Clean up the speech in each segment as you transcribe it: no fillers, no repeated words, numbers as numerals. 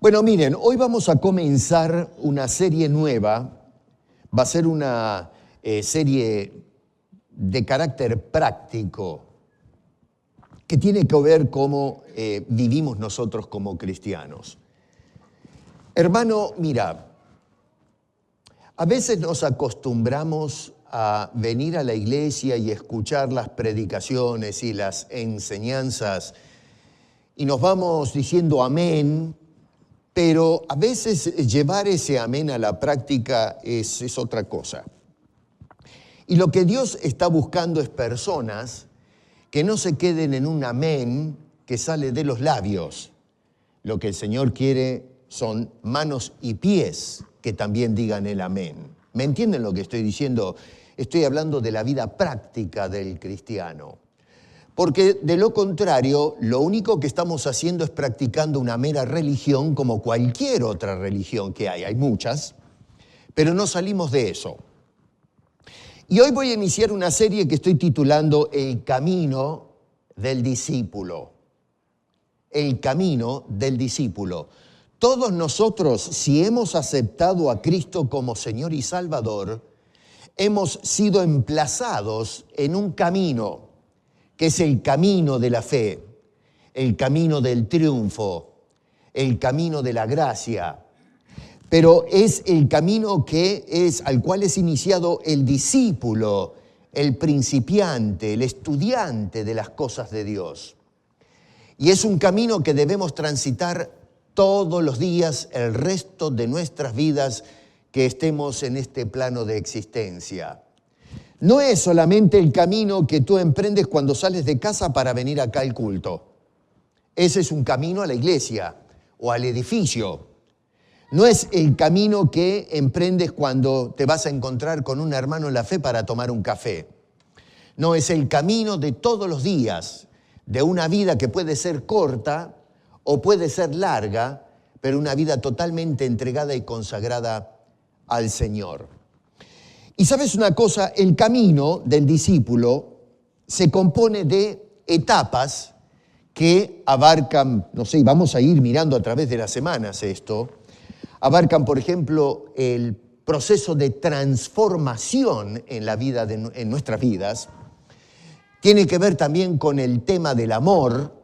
Bueno, miren, hoy vamos a comenzar una serie nueva. Va a ser una serie de carácter práctico que tiene que ver cómo vivimos nosotros como cristianos. Hermano, mira, a veces nos acostumbramos a venir a la iglesia y escuchar las predicaciones y las enseñanzas y nos vamos diciendo amén, pero a veces llevar ese amén a la práctica es otra cosa. Y lo que Dios está buscando es personas que no se queden en un amén que sale de los labios. Lo que el Señor quiere son manos y pies que también digan el amén. ¿Me entienden lo que estoy diciendo? Estoy hablando de la vida práctica del cristiano. Porque de lo contrario, lo único que estamos haciendo es practicando una mera religión como cualquier otra religión que hay muchas, pero no salimos de eso. Y hoy voy a iniciar una serie que estoy titulando El Camino del Discípulo. El Camino del Discípulo. Todos nosotros, si hemos aceptado a Cristo como Señor y Salvador, hemos sido emplazados en un camino, que es el camino de la fe, el camino del triunfo, el camino de la gracia. Pero es el camino al cual es iniciado el discípulo, el principiante, el estudiante de las cosas de Dios. Y es un camino que debemos transitar todos los días, el resto de nuestras vidas que estemos en este plano de existencia. No es solamente el camino que tú emprendes cuando sales de casa para venir acá al culto. Ese es un camino a la iglesia o al edificio. No es el camino que emprendes cuando te vas a encontrar con un hermano en la fe para tomar un café. No, es el camino de todos los días, de una vida que puede ser corta o puede ser larga, pero una vida totalmente entregada y consagrada al Señor. Y sabes una cosa, el camino del discípulo se compone de etapas que abarcan, no sé, vamos a ir mirando a través de las semanas esto, abarcan, por ejemplo, el proceso de transformación en la vida, en nuestras vidas. Tiene que ver también con el tema del amor,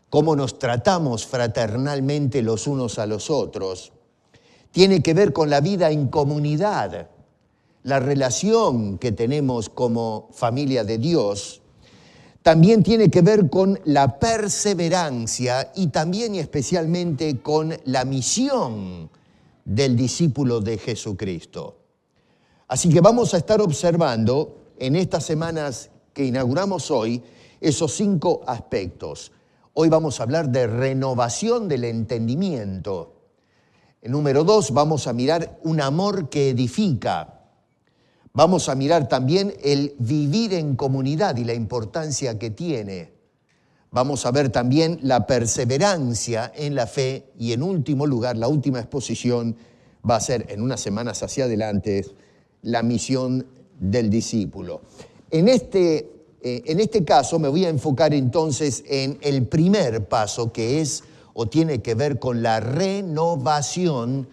cómo nos tratamos fraternalmente los unos a los otros. Tiene que ver con la vida en comunidad, la relación que tenemos como familia de Dios. También tiene que ver con la perseverancia y también y especialmente con la misión del discípulo de Jesucristo. Así que vamos a estar observando en estas semanas que inauguramos hoy esos 5 aspectos. Hoy vamos a hablar de renovación del entendimiento. Número 2, vamos a mirar un amor que edifica. Vamos a mirar también el vivir en comunidad y la importancia que tiene. Vamos a ver también la perseverancia en la fe y en último lugar, la última exposición va a ser en unas semanas hacia adelante, la misión del discípulo. En este caso me voy a enfocar entonces en el primer paso que es o tiene que ver con la renovación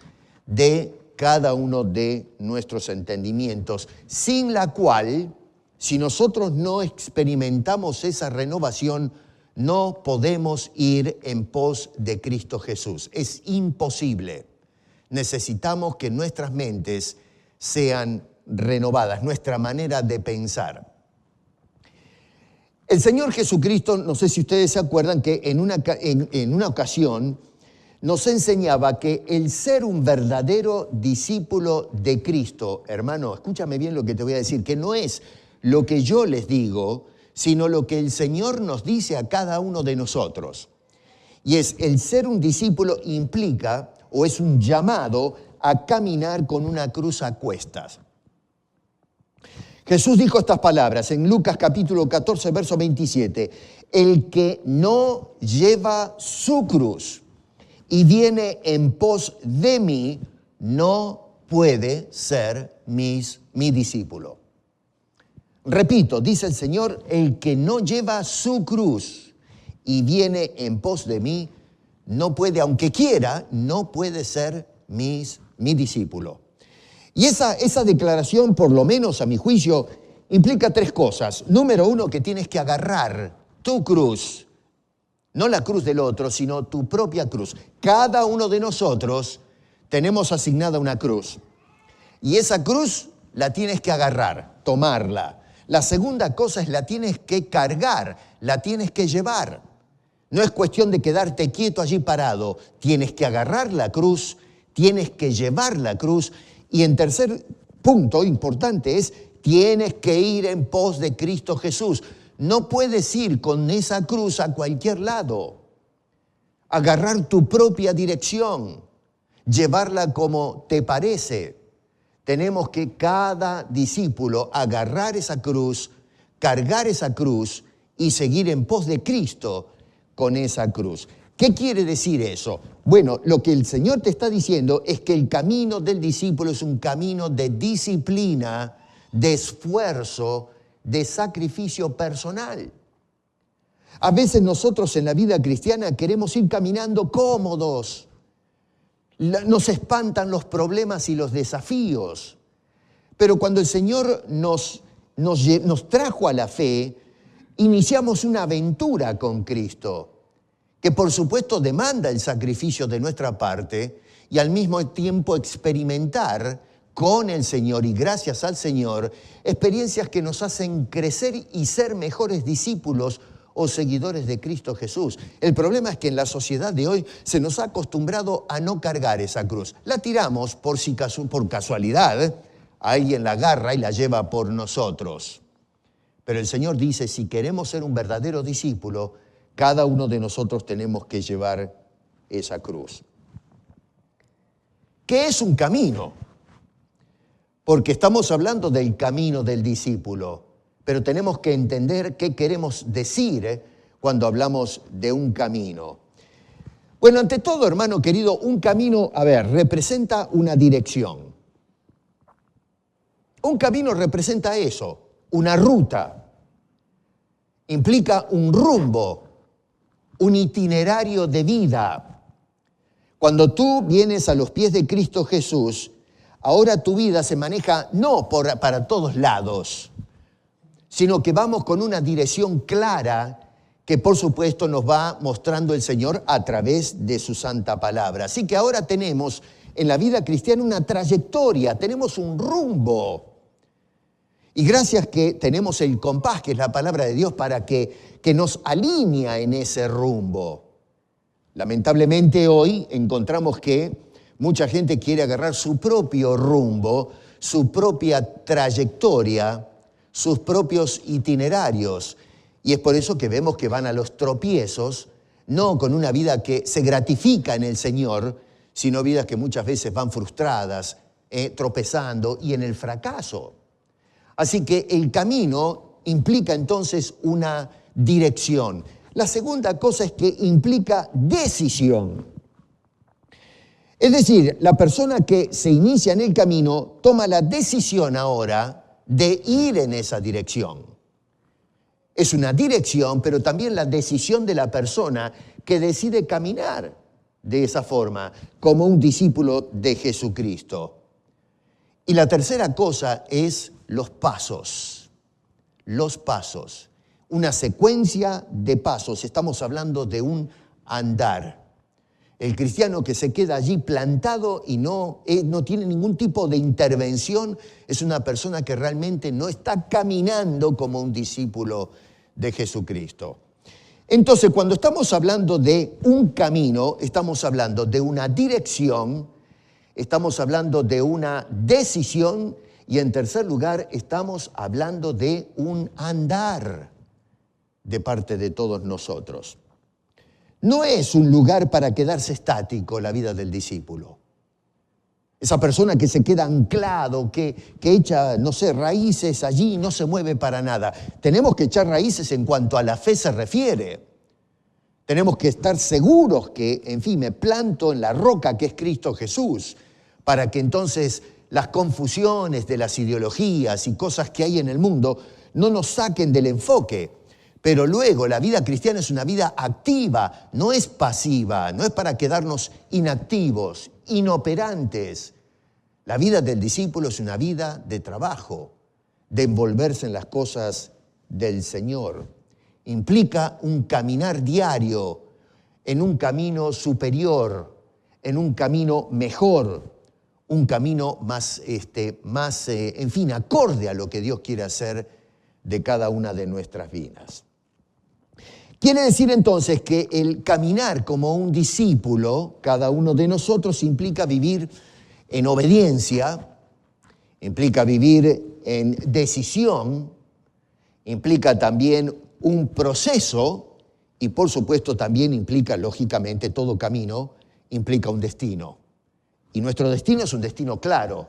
de cada uno de nuestros entendimientos, sin la cual, si nosotros no experimentamos esa renovación, no podemos ir en pos de Cristo Jesús. Es imposible. Necesitamos que nuestras mentes sean renovadas, nuestra manera de pensar. El Señor Jesucristo, no sé si ustedes se acuerdan que en una ocasión nos enseñaba que el ser un verdadero discípulo de Cristo, hermano, escúchame bien lo que te voy a decir, que no es lo que yo les digo, sino lo que el Señor nos dice a cada uno de nosotros. Y es el ser un discípulo implica o es un llamado a caminar con una cruz a cuestas. Jesús dijo estas palabras en Lucas capítulo 14, verso 27. El que no lleva su cruz y viene en pos de mí, no puede ser mi discípulo. Repito, dice el Señor, el que no lleva su cruz y viene en pos de mí, no puede, aunque quiera, no puede ser mi discípulo. Y esa declaración, por lo menos a mi juicio, implica tres cosas. Número uno, que tienes que agarrar tu cruz, no la cruz del otro, sino tu propia cruz. Cada uno de nosotros tenemos asignada una cruz. Y esa cruz la tienes que agarrar, tomarla. La segunda cosa es la tienes que cargar, la tienes que llevar. No es cuestión de quedarte quieto allí parado. Tienes que agarrar la cruz, tienes que llevar la cruz. Y en tercer punto importante es, tienes que ir en pos de Cristo Jesús. No puedes ir con esa cruz a cualquier lado. Agarrar tu propia dirección, llevarla como te parece. Tenemos que cada discípulo agarrar esa cruz, cargar esa cruz y seguir en pos de Cristo con esa cruz. ¿Qué quiere decir eso? Bueno, lo que el Señor te está diciendo es que el camino del discípulo es un camino de disciplina, de esfuerzo, de sacrificio personal. A veces nosotros en la vida cristiana queremos ir caminando cómodos. Nos espantan los problemas y los desafíos. Pero cuando el Señor nos trajo a la fe, iniciamos una aventura con Cristo, que por supuesto demanda el sacrificio de nuestra parte y al mismo tiempo experimentar con el Señor y gracias al Señor experiencias que nos hacen crecer y ser mejores discípulos o seguidores de Cristo Jesús. El problema es que en la sociedad de hoy se nos ha acostumbrado a no cargar esa cruz. La tiramos por casualidad, alguien la agarra y la lleva por nosotros. Pero el Señor dice, si queremos ser un verdadero discípulo, cada uno de nosotros tenemos que llevar esa cruz. ¿Qué es un camino? Porque estamos hablando del camino del discípulo. Pero tenemos que entender qué queremos decir cuando hablamos de un camino. Bueno, ante todo, hermano querido, un camino, representa una dirección. Un camino representa eso, una ruta. Implica un rumbo, un itinerario de vida. Cuando tú vienes a los pies de Cristo Jesús, ahora tu vida se maneja no para todos lados, sino que vamos con una dirección clara que por supuesto nos va mostrando el Señor a través de su santa palabra. Así que ahora tenemos en la vida cristiana una trayectoria, tenemos un rumbo. Y gracias que tenemos el compás, que es la palabra de Dios, para que nos alinea en ese rumbo. Lamentablemente hoy encontramos que mucha gente quiere agarrar su propio rumbo, su propia trayectoria, sus propios itinerarios. Y es por eso que vemos que van a los tropiezos, no con una vida que se gratifica en el Señor, sino vidas que muchas veces van frustradas, tropezando y en el fracaso. Así que el camino implica entonces una dirección. La segunda cosa es que implica decisión. Es decir, la persona que se inicia en el camino toma la decisión ahora de ir en esa dirección. Es una dirección, pero también la decisión de la persona que decide caminar de esa forma, como un discípulo de Jesucristo. Y la tercera cosa es los pasos. Los pasos. Una secuencia de pasos. Estamos hablando de un andar. El cristiano que se queda allí plantado y no tiene ningún tipo de intervención es una persona que realmente no está caminando como un discípulo de Jesucristo. Entonces, cuando estamos hablando de un camino, estamos hablando de una dirección, estamos hablando de una decisión y en tercer lugar estamos hablando de un andar de parte de todos nosotros. No es un lugar para quedarse estático la vida del discípulo. Esa persona que se queda anclado, que echa, raíces allí y no se mueve para nada. Tenemos que echar raíces en cuanto a la fe se refiere. Tenemos que estar seguros que, me planto en la roca que es Cristo Jesús, para que entonces las confusiones de las ideologías y cosas que hay en el mundo no nos saquen del enfoque. Pero luego la vida cristiana es una vida activa, no es pasiva, no es para quedarnos inactivos, inoperantes. La vida del discípulo es una vida de trabajo, de envolverse en las cosas del Señor. Implica un caminar diario en un camino superior, en un camino mejor, un camino más, acorde a lo que Dios quiere hacer de cada una de nuestras vidas. Quiere decir entonces que el caminar como un discípulo, cada uno de nosotros, implica vivir en obediencia, implica vivir en decisión, implica también un proceso y por supuesto también implica, lógicamente, todo camino implica un destino. Y nuestro destino es un destino claro.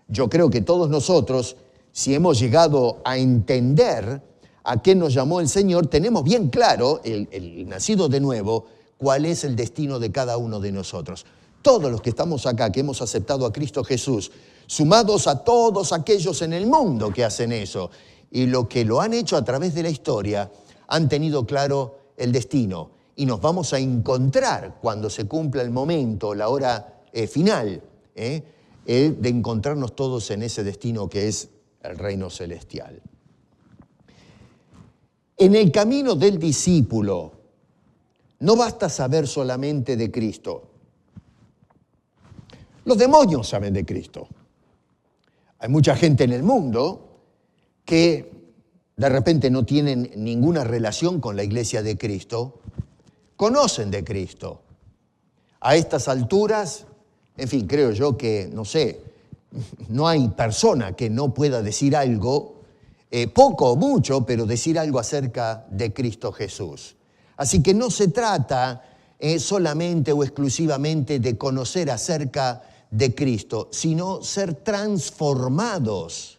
Yo creo que todos nosotros, si hemos llegado a entender a qué nos llamó el Señor, tenemos bien claro, el nacido de nuevo, cuál es el destino de cada uno de nosotros. Todos los que estamos acá, que hemos aceptado a Cristo Jesús, sumados a todos aquellos en el mundo que hacen eso, y lo que lo han hecho a través de la historia, han tenido claro el destino. Y nos vamos a encontrar cuando se cumpla el momento, la hora final, de encontrarnos todos en ese destino que es el reino celestial. En el camino del discípulo, no basta saber solamente de Cristo. Los demonios saben de Cristo. Hay mucha gente en el mundo que de repente no tienen ninguna relación con la iglesia de Cristo, conocen de Cristo. A estas alturas, en fin, creo yo que, no hay persona que no pueda decir algo, poco o mucho, pero decir algo acerca de Cristo Jesús. Así que no se trata solamente o exclusivamente de conocer acerca de Cristo, sino ser transformados,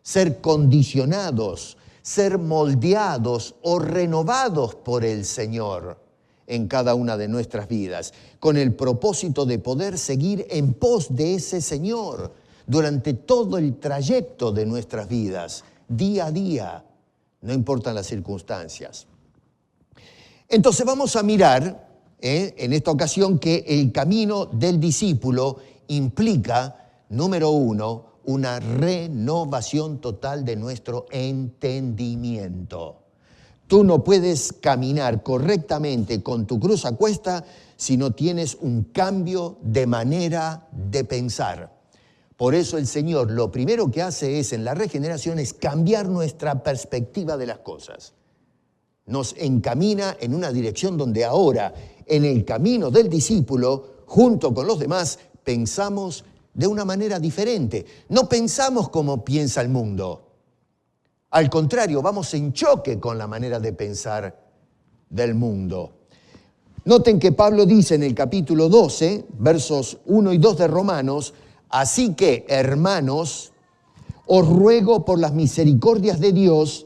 ser condicionados, ser moldeados o renovados por el Señor en cada una de nuestras vidas, con el propósito de poder seguir en pos de ese Señor durante todo el trayecto de nuestras vidas, día a día, no importan las circunstancias. Entonces vamos a mirar en esta ocasión que el camino del discípulo implica, número uno, una renovación total de nuestro entendimiento. Tú no puedes caminar correctamente con tu cruz a cuesta si no tienes un cambio de manera de pensar. Por eso el Señor lo primero que hace en la regeneración es cambiar nuestra perspectiva de las cosas. Nos encamina en una dirección donde ahora, en el camino del discípulo, junto con los demás, pensamos de una manera diferente. No pensamos como piensa el mundo. Al contrario, vamos en choque con la manera de pensar del mundo. Noten que Pablo dice en el capítulo 12, versos 1 y 2 de Romanos, así que, hermanos, os ruego por las misericordias de Dios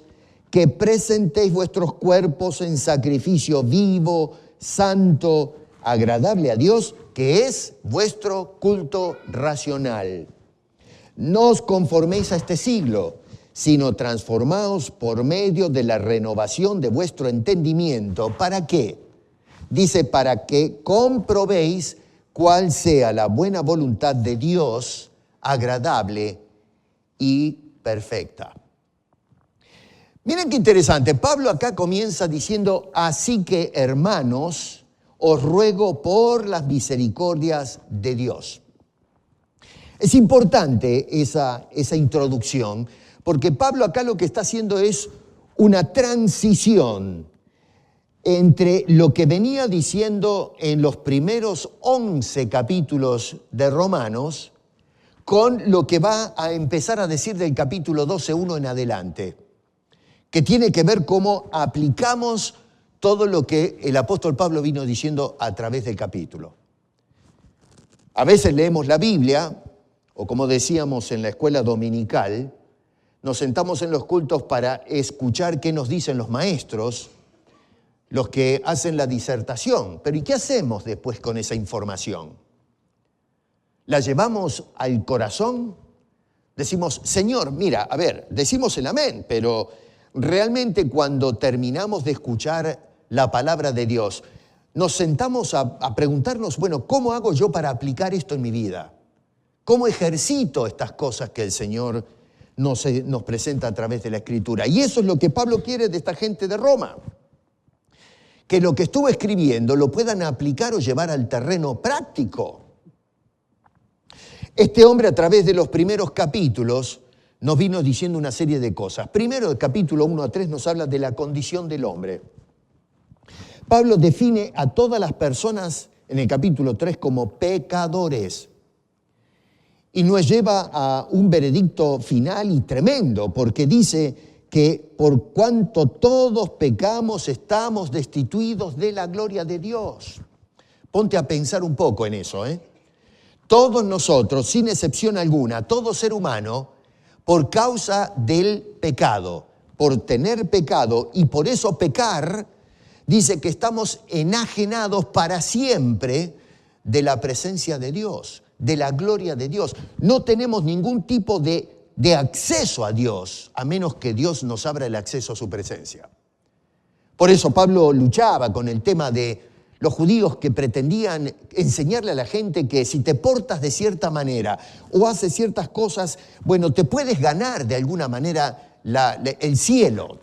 que presentéis vuestros cuerpos en sacrificio vivo, santo, agradable a Dios, que es vuestro culto racional. No os conforméis a este siglo, sino transformaos por medio de la renovación de vuestro entendimiento. ¿Para qué? Dice, para que comprobéis cuál sea la buena voluntad de Dios, agradable y perfecta. Miren qué interesante. Pablo acá comienza diciendo, así que, hermanos, os ruego por las misericordias de Dios. Es importante esa introducción, porque Pablo acá lo que está haciendo es una transición entre lo que venía diciendo en los primeros 11 capítulos de Romanos con lo que va a empezar a decir del capítulo 12:1 en adelante, que tiene que ver cómo aplicamos todo lo que el apóstol Pablo vino diciendo a través del capítulo. A veces leemos la Biblia, o como decíamos en la escuela dominical, nos sentamos en los cultos para escuchar qué nos dicen los maestros, los que hacen la disertación. Pero ¿y qué hacemos después con esa información? ¿La llevamos al corazón? Decimos, Señor, mira, a ver, decimos el amén, pero realmente cuando terminamos de escuchar la palabra de Dios, nos sentamos a preguntarnos, bueno, ¿cómo hago yo para aplicar esto en mi vida? ¿Cómo ejercito estas cosas que el Señor nos presenta a través de la Escritura? Y eso es lo que Pablo quiere de esta gente de Roma. Que lo que estuvo escribiendo lo puedan aplicar o llevar al terreno práctico. Este hombre a través de los primeros capítulos nos vino diciendo una serie de cosas. Primero, el capítulo 1 a 3 nos habla de la condición del hombre. Pablo define a todas las personas en el capítulo 3 como pecadores. Y nos lleva a un veredicto final y tremendo, porque dice que por cuanto todos pecamos, estamos destituidos de la gloria de Dios. Ponte a pensar un poco en eso, ¿eh? Todos nosotros, sin excepción alguna, todo ser humano, por causa del pecado, por tener pecado y por eso pecar, dice que estamos enajenados para siempre de la presencia de Dios, de la gloria de Dios. No tenemos ningún tipo de acceso a Dios, a menos que Dios nos abra el acceso a su presencia. Por eso Pablo luchaba con el tema de los judíos que pretendían enseñarle a la gente que si te portas de cierta manera o haces ciertas cosas, bueno, te puedes ganar de alguna manera el cielo,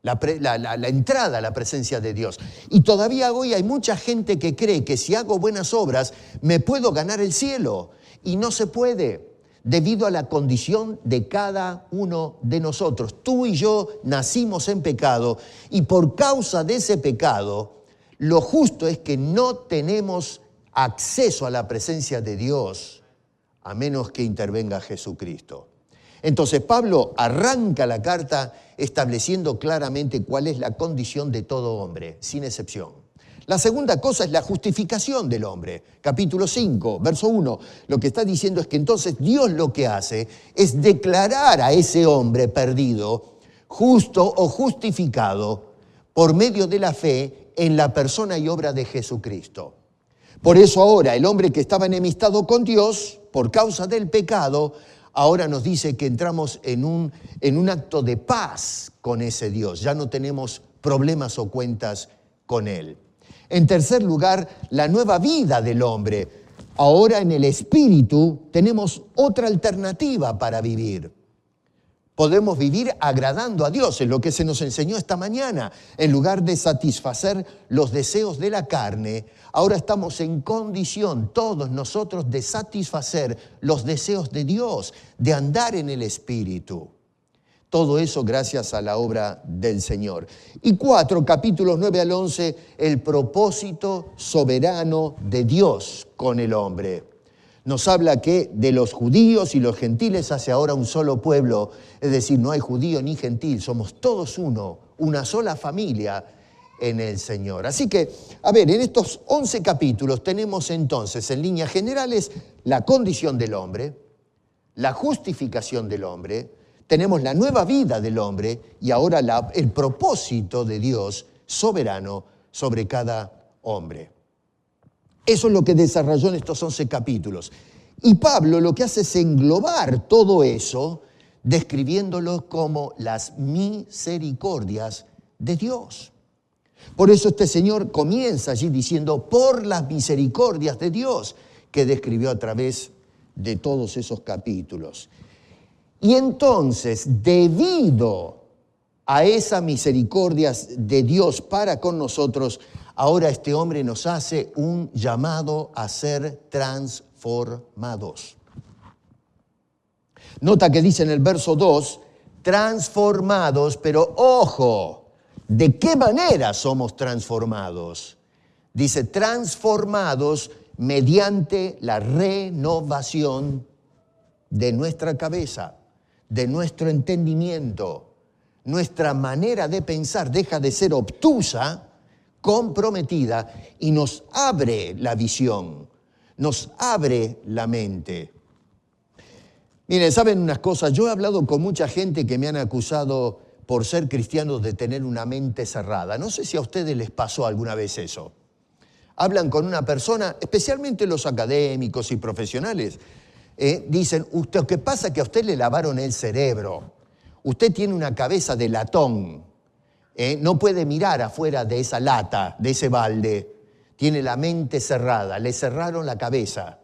la entrada a la presencia de Dios. Y todavía hoy hay mucha gente que cree que si hago buenas obras me puedo ganar el cielo. Y no se puede, debido a la condición de cada uno de nosotros. Tú y yo nacimos en pecado y por causa de ese pecado, lo justo es que no tenemos acceso a la presencia de Dios a menos que intervenga Jesucristo. Entonces Pablo arranca la carta estableciendo claramente cuál es la condición de todo hombre, sin excepción. La segunda cosa es la justificación del hombre. Capítulo 5, verso 1, lo que está diciendo es que entonces Dios lo que hace es declarar a ese hombre perdido, justo o justificado por medio de la fe en la persona y obra de Jesucristo. Por eso ahora el hombre que estaba enemistado con Dios por causa del pecado, ahora nos dice que entramos en un acto de paz con ese Dios. Ya no tenemos problemas o cuentas con Él. En tercer lugar, la nueva vida del hombre. Ahora en el Espíritu tenemos otra alternativa para vivir. Podemos vivir agradando a Dios, es lo que se nos enseñó esta mañana. En lugar de satisfacer los deseos de la carne, ahora estamos en condición, todos nosotros, de satisfacer los deseos de Dios, de andar en el Espíritu. Todo eso gracias a la obra del Señor. Y 4, capítulos 9 al 11, el propósito soberano de Dios con el hombre. Nos habla que de los judíos y los gentiles hace ahora un solo pueblo, es decir, no hay judío ni gentil, somos todos uno, una sola familia en el Señor. Así que, a ver, en estos 11 capítulos tenemos entonces, en líneas generales, la condición del hombre, la justificación del hombre, tenemos la nueva vida del hombre y ahora el propósito de Dios soberano sobre cada hombre. Eso es lo que desarrolló en estos 11 capítulos. Y Pablo lo que hace es englobar todo eso, describiéndolo como las misericordias de Dios. Por eso este señor comienza allí diciendo, por las misericordias de Dios, que describió a través de todos esos capítulos. Y entonces, debido a esas misericordias de Dios para con nosotros, ahora este hombre nos hace un llamado a ser transformados. Nota que dice en el verso 2, transformados, pero ojo, ¿de qué manera somos transformados? Dice, transformados mediante la renovación de nuestra cabeza, de nuestro entendimiento. Nuestra manera de pensar deja de ser obtusa, comprometida y nos abre la visión, nos abre la mente. Miren, ¿saben unas cosas? Yo he hablado con mucha gente que me han acusado por ser cristianos de tener una mente cerrada. No sé si a ustedes les pasó alguna vez eso. Hablan con una persona, especialmente los académicos y profesionales, dicen, ¿qué pasa? Que a usted le lavaron el cerebro. Usted tiene una cabeza de latón, no puede mirar afuera de esa lata, de ese balde. Tiene la mente cerrada, le cerraron la cabeza.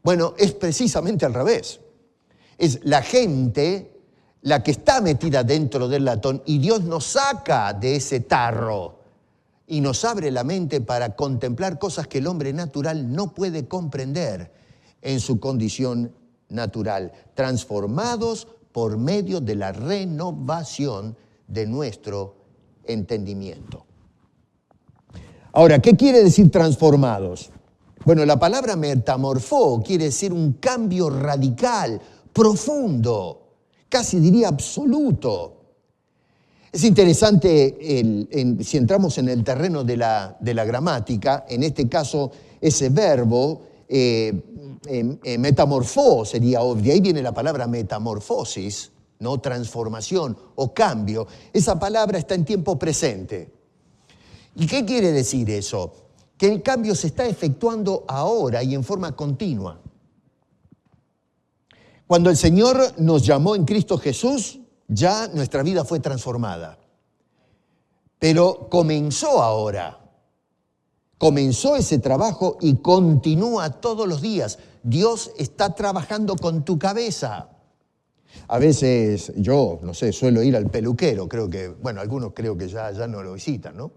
Bueno, es precisamente al revés. Es la gente la que está metida dentro del latón y Dios nos saca de ese tarro y nos abre la mente para contemplar cosas que el hombre natural no puede comprender en su condición natural, transformados por medio de la renovación de nuestro entendimiento. Ahora, ¿qué quiere decir transformados? Bueno, la palabra metamorfó quiere decir un cambio radical, profundo, casi diría absoluto. Es interesante, si entramos en el terreno de la gramática, en este caso ese verbo metamorfó sería, de ahí viene la palabra metamorfosis, ¿no? Transformación o cambio. Esa palabra está en tiempo presente. ¿Y qué quiere decir eso? Que el cambio se está efectuando ahora y en forma continua. Cuando el Señor nos llamó en Cristo Jesús, ya nuestra vida fue transformada. Pero comenzó ahora. Comenzó ese trabajo y continúa todos los días. Dios está trabajando con tu cabeza. A veces yo, no sé, suelo ir al peluquero, creo que, bueno, algunos creo que ya no lo visitan, ¿no?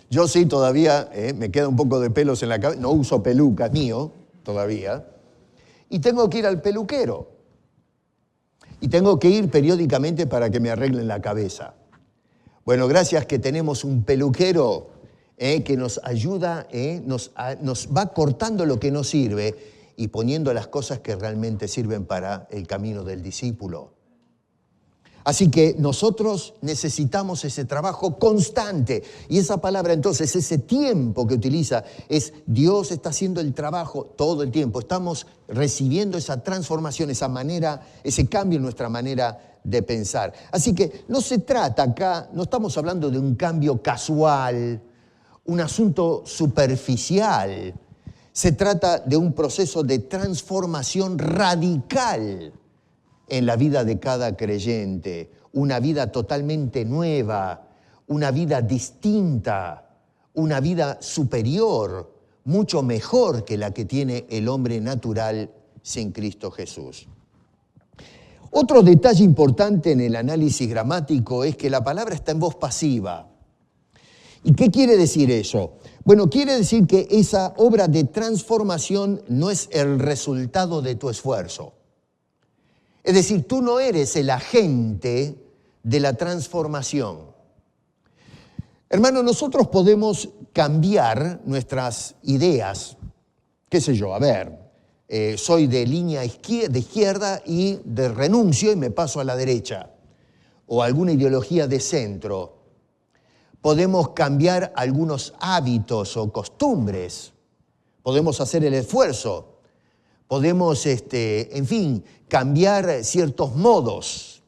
Yo sí todavía, me queda un poco de pelos en la cabeza, no uso peluca mío todavía, y tengo que ir al peluquero. Y tengo que ir periódicamente para que me arreglen la cabeza. Bueno, gracias que tenemos un peluquero que nos ayuda, nos va cortando lo que no sirve y poniendo las cosas que realmente sirven para el camino del discípulo. Así que nosotros necesitamos ese trabajo constante. Y esa palabra entonces, ese tiempo que utiliza, es Dios está haciendo el trabajo todo el tiempo. Estamos recibiendo esa transformación, esa manera, ese cambio en nuestra manera de pensar. Así que no se trata acá, no estamos hablando de un cambio casual, un asunto superficial. Se trata de un proceso de transformación radical en la vida de cada creyente, una vida totalmente nueva, una vida distinta, una vida superior, mucho mejor que la que tiene el hombre natural sin Cristo Jesús. Otro detalle importante en el análisis gramático es que la palabra está en voz pasiva. ¿Y qué quiere decir eso? Bueno, quiere decir que esa obra de transformación no es el resultado de tu esfuerzo. Es decir, tú no eres el agente de la transformación. Hermano, nosotros podemos cambiar nuestras ideas. ¿Qué sé yo? A ver, soy de línea de izquierda y renuncio y me paso a la derecha. O alguna ideología de centro. Podemos cambiar algunos hábitos o costumbres. Podemos hacer el esfuerzo. Podemos, en fin, cambiar ciertos modos,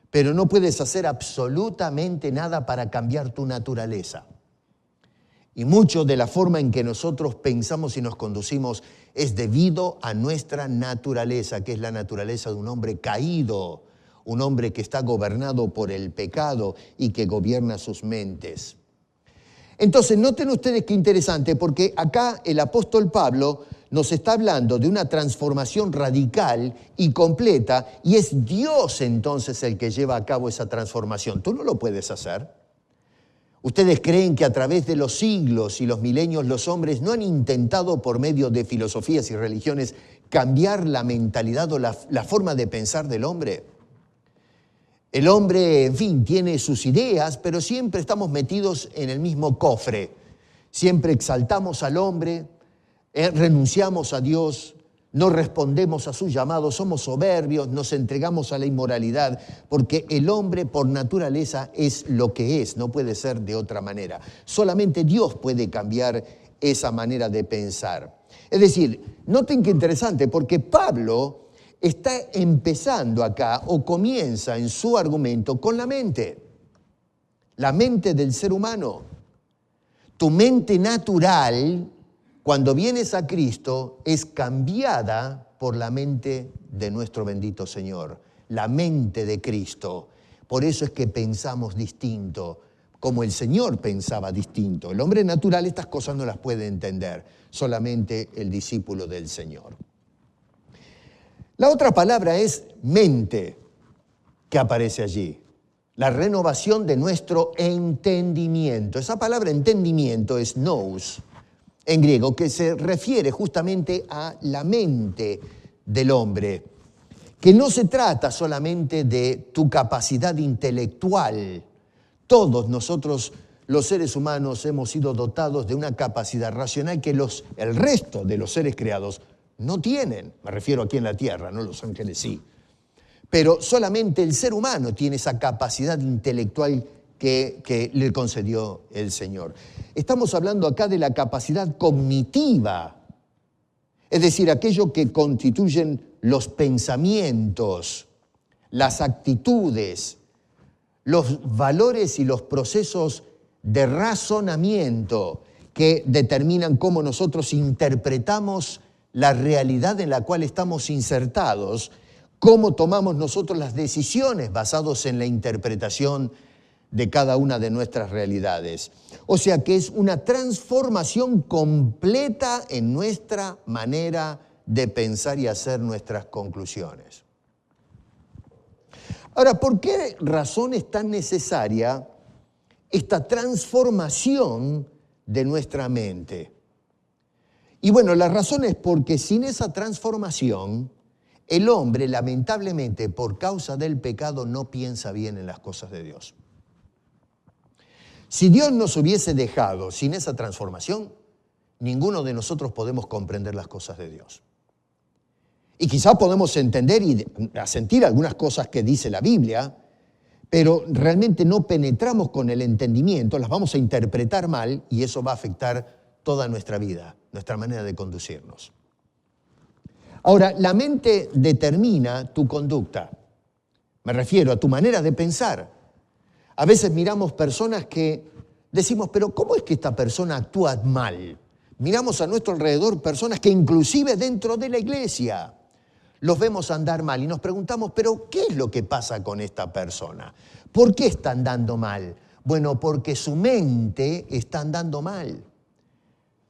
pero no puedes hacer absolutamente nada para cambiar tu naturaleza. Y mucho de la forma en que nosotros pensamos y nos conducimos es debido a nuestra naturaleza, que es la naturaleza de un hombre caído, un hombre que está gobernado por el pecado y que gobierna sus mentes. Entonces, noten ustedes qué interesante, porque acá el apóstol Pablo nos está hablando de una transformación radical y completa, y es Dios entonces el que lleva a cabo esa transformación. Tú no lo puedes hacer. ¿Ustedes creen que a través de los siglos y los milenios los hombres no han intentado por medio de filosofías y religiones cambiar la mentalidad o la forma de pensar del hombre? El hombre, en fin, tiene sus ideas, pero siempre estamos metidos en el mismo cofre. Siempre exaltamos al hombre, renunciamos a Dios, no respondemos a su llamado, somos soberbios, nos entregamos a la inmoralidad, porque el hombre por naturaleza es lo que es, no puede ser de otra manera. Solamente Dios puede cambiar esa manera de pensar. Es decir, noten qué interesante, porque Pablo está empezando acá o comienza en su argumento con la mente del ser humano. Tu mente natural, cuando vienes a Cristo, es cambiada por la mente de nuestro bendito Señor, la mente de Cristo. Por eso es que pensamos distinto, como el Señor pensaba distinto. El hombre natural estas cosas no las puede entender, solamente el discípulo del Señor. La otra palabra es mente, que aparece allí. La renovación de nuestro entendimiento. Esa palabra entendimiento es nous, en griego, que se refiere justamente a la mente del hombre, que no se trata solamente de tu capacidad intelectual. Todos nosotros, los seres humanos, hemos sido dotados de una capacidad racional que el resto de los seres creados no tienen. Me refiero aquí en la tierra, no los ángeles sí. Pero solamente el ser humano tiene esa capacidad intelectual que le concedió el Señor. Estamos hablando acá de la capacidad cognitiva, es decir, aquello que constituyen los pensamientos, las actitudes, los valores y los procesos de razonamiento que determinan cómo nosotros interpretamos la realidad en la cual estamos insertados, cómo tomamos nosotros las decisiones basados en la interpretación de cada una de nuestras realidades. O sea que es una transformación completa en nuestra manera de pensar y hacer nuestras conclusiones. Ahora, ¿por qué razón es tan necesaria esta transformación de nuestra mente? Y bueno, la razón es porque sin esa transformación, el hombre, lamentablemente, por causa del pecado, no piensa bien en las cosas de Dios. Si Dios nos hubiese dejado sin esa transformación, ninguno de nosotros podemos comprender las cosas de Dios. Y quizá podemos entender y sentir algunas cosas que dice la Biblia, pero realmente no penetramos con el entendimiento, las vamos a interpretar mal y eso va a afectar toda nuestra vida, nuestra manera de conducirnos. Ahora, la mente determina tu conducta. Me refiero a tu manera de pensar. A veces miramos personas que decimos, pero ¿cómo es que esta persona actúa mal? Miramos a nuestro alrededor personas que inclusive dentro de la iglesia los vemos andar mal y nos preguntamos, pero ¿qué es lo que pasa con esta persona? ¿Por qué está andando mal? Bueno, porque su mente está andando mal.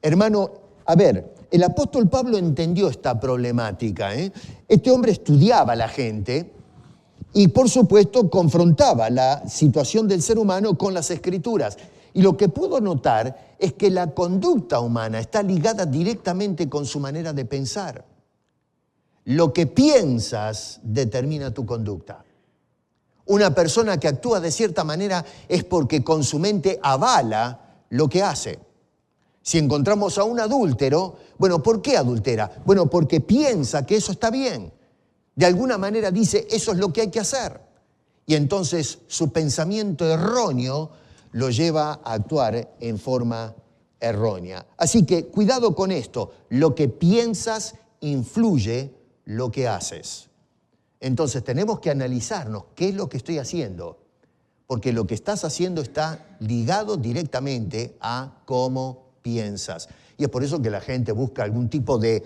Hermano, a ver, el apóstol Pablo entendió esta problemática. Este hombre estudiaba a la gente y, por supuesto, confrontaba la situación del ser humano con las Escrituras. Y lo que pudo notar es que la conducta humana está ligada directamente con su manera de pensar. Lo que piensas determina tu conducta. Una persona que actúa de cierta manera es porque con su mente avala lo que hace. Si encontramos a un adúltero, bueno, ¿por qué adultera? Bueno, porque piensa que eso está bien. De alguna manera dice, eso es lo que hay que hacer. Y entonces su pensamiento erróneo lo lleva a actuar en forma errónea. Así que cuidado con esto. Lo que piensas influye lo que haces. Entonces tenemos que analizarnos qué es lo que estoy haciendo. Porque lo que estás haciendo está ligado directamente a cómo piensas. Y es por eso que la gente busca algún tipo de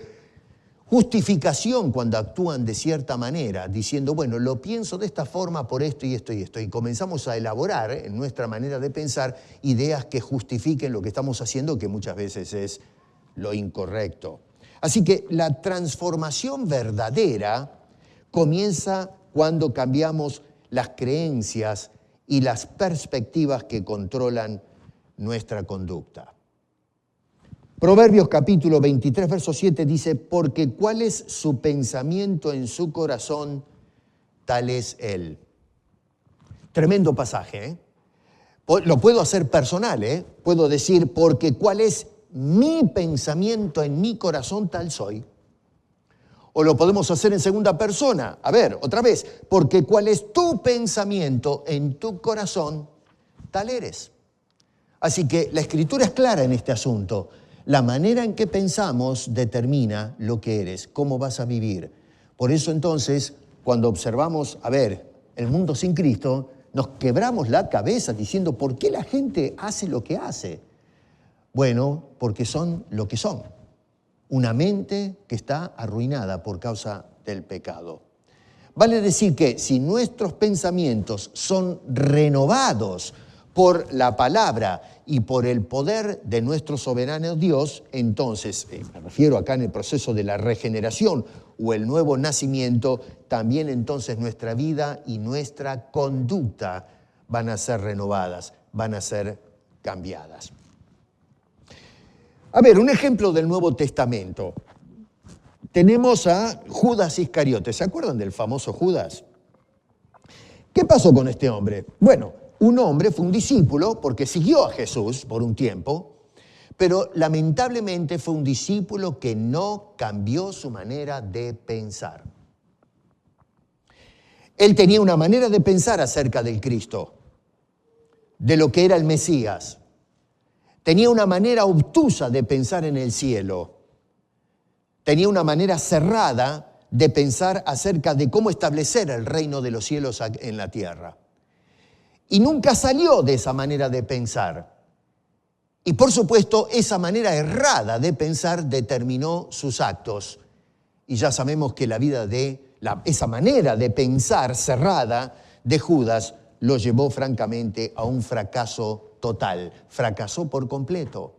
justificación cuando actúan de cierta manera, diciendo, bueno, lo pienso de esta forma por esto y esto y esto. Y comenzamos a elaborar en nuestra manera de pensar ideas que justifiquen lo que estamos haciendo, que muchas veces es lo incorrecto. Así que la transformación verdadera comienza cuando cambiamos las creencias y las perspectivas que controlan nuestra conducta. Proverbios capítulo 23, verso 7 dice, porque cuál es su pensamiento en su corazón, tal es él. Tremendo pasaje, ¿eh? Lo puedo hacer personal, ¿eh? Puedo decir, porque cuál es mi pensamiento en mi corazón, tal soy. O lo podemos hacer en segunda persona. A ver, otra vez, porque cuál es tu pensamiento en tu corazón, tal eres. Así que la Escritura es clara en este asunto. La manera en que pensamos determina lo que eres, cómo vas a vivir. Por eso entonces, cuando observamos, a ver, el mundo sin Cristo, nos quebramos la cabeza diciendo, ¿por qué la gente hace lo que hace? Bueno, porque son lo que son. Una mente que está arruinada por causa del pecado. Vale decir que si nuestros pensamientos son renovados por la palabra y por el poder de nuestro soberano Dios, entonces, me refiero acá en el proceso de la regeneración o el nuevo nacimiento, también entonces nuestra vida y nuestra conducta van a ser renovadas, van a ser cambiadas. A ver, un ejemplo del Nuevo Testamento. Tenemos a Judas Iscariote. ¿Se acuerdan del famoso Judas? ¿Qué pasó con este hombre? Bueno, un hombre fue un discípulo porque siguió a Jesús por un tiempo, pero lamentablemente fue un discípulo que no cambió su manera de pensar. Él tenía una manera de pensar acerca del Cristo, de lo que era el Mesías. Tenía una manera obtusa de pensar en el cielo. Tenía una manera cerrada de pensar acerca de cómo establecer el reino de los cielos en la tierra. Y nunca salió de esa manera de pensar. Y por supuesto, esa manera errada de pensar determinó sus actos. Y ya sabemos que la vida esa manera de pensar cerrada de Judas lo llevó francamente a un fracaso total. Fracasó por completo.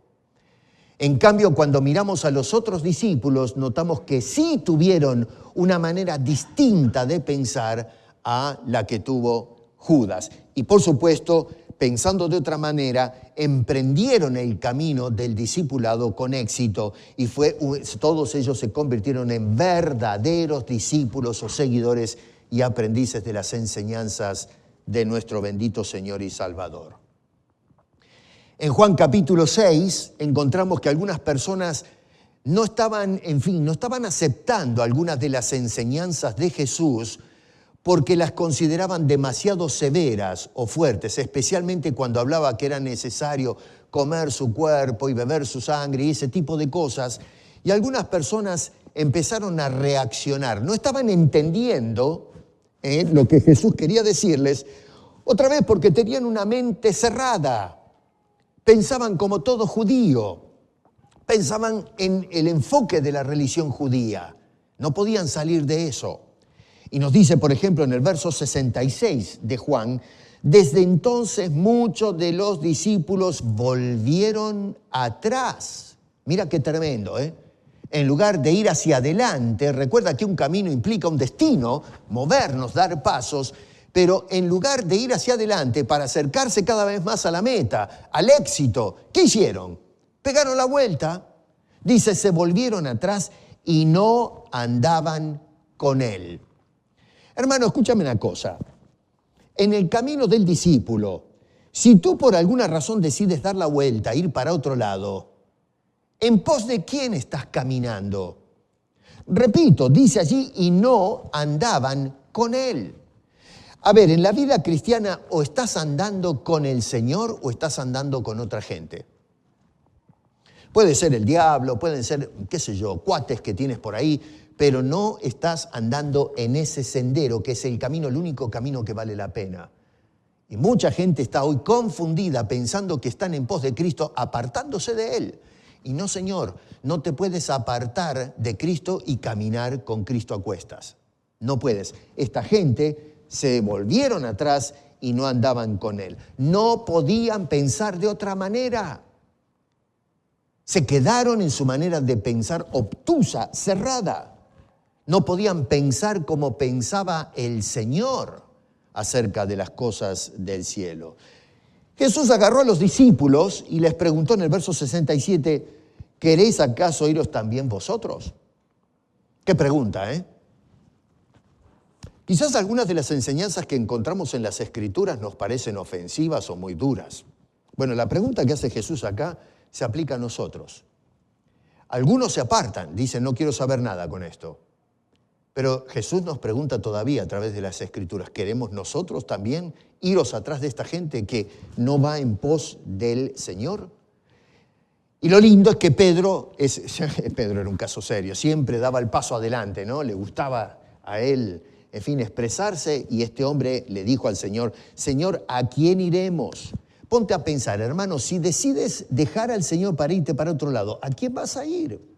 En cambio, cuando miramos a los otros discípulos, notamos que sí tuvieron una manera distinta de pensar a la que tuvo Judas. Y por supuesto, pensando de otra manera, emprendieron el camino del discipulado con éxito y todos ellos se convirtieron en verdaderos discípulos o seguidores y aprendices de las enseñanzas de nuestro bendito Señor y Salvador. En Juan capítulo 6 encontramos que algunas personas no estaban aceptando algunas de las enseñanzas de Jesús porque las consideraban demasiado severas o fuertes, especialmente cuando hablaba que era necesario comer su cuerpo y beber su sangre y ese tipo de cosas. Y algunas personas empezaron a reaccionar, no estaban entendiendo lo que Jesús quería decirles, otra vez porque tenían una mente cerrada. Pensaban como todo judío, pensaban en el enfoque de la religión judía, no podían salir de eso. Y nos dice, por ejemplo, en el verso 66 de Juan, desde entonces muchos de los discípulos volvieron atrás. Mira qué tremendo, ¿eh? En lugar de ir hacia adelante, recuerda que un camino implica un destino, movernos, dar pasos, pero en lugar de ir hacia adelante para acercarse cada vez más a la meta, al éxito, ¿qué hicieron? Pegaron la vuelta. Dice, se volvieron atrás y no andaban con él. Hermano, escúchame una cosa. En el camino del discípulo, si tú por alguna razón decides dar la vuelta, ir para otro lado, ¿en pos de quién estás caminando? Repito, dice allí, y no andaban con él. A ver, en la vida cristiana o estás andando con el Señor o estás andando con otra gente. Puede ser el diablo, pueden ser, qué sé yo, cuates que tienes por ahí, pero no estás andando en ese sendero que es el camino, el único camino que vale la pena. Y mucha gente está hoy confundida pensando que están en pos de Cristo, apartándose de Él. Y no, Señor, no te puedes apartar de Cristo y caminar con Cristo a cuestas. No puedes. Esta gente se volvieron atrás y no andaban con Él. No podían pensar de otra manera. Se quedaron en su manera de pensar obtusa, cerrada. No podían pensar como pensaba el Señor acerca de las cosas del cielo. Jesús agarró a los discípulos y les preguntó en el verso 67, ¿queréis acaso iros también vosotros? Qué pregunta, ¿eh? Quizás algunas de las enseñanzas que encontramos en las Escrituras nos parecen ofensivas o muy duras. Bueno, la pregunta que hace Jesús acá se aplica a nosotros. Algunos se apartan, dicen, no quiero saber nada con esto. Pero Jesús nos pregunta todavía a través de las Escrituras, ¿queremos nosotros también iros atrás de esta gente que no va en pos del Señor? Y lo lindo es que Pedro era un caso serio, siempre daba el paso adelante, ¿no? Le gustaba a él, en fin, expresarse, y este hombre le dijo al Señor, Señor, ¿a quién iremos? Ponte a pensar, hermano, si decides dejar al Señor para irte para otro lado, ¿a quién vas a ir?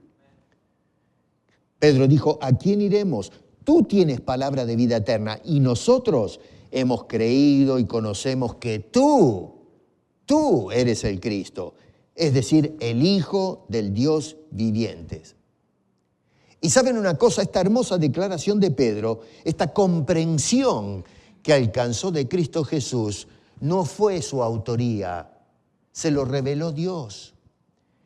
Pedro dijo, ¿a quién iremos? tú tienes palabra de vida eterna y nosotros hemos creído y conocemos que tú eres el Cristo, es decir, el Hijo del Dios viviente. Y saben una cosa, esta hermosa declaración de Pedro, esta comprensión que alcanzó de Cristo Jesús, no fue su autoría, se lo reveló Dios.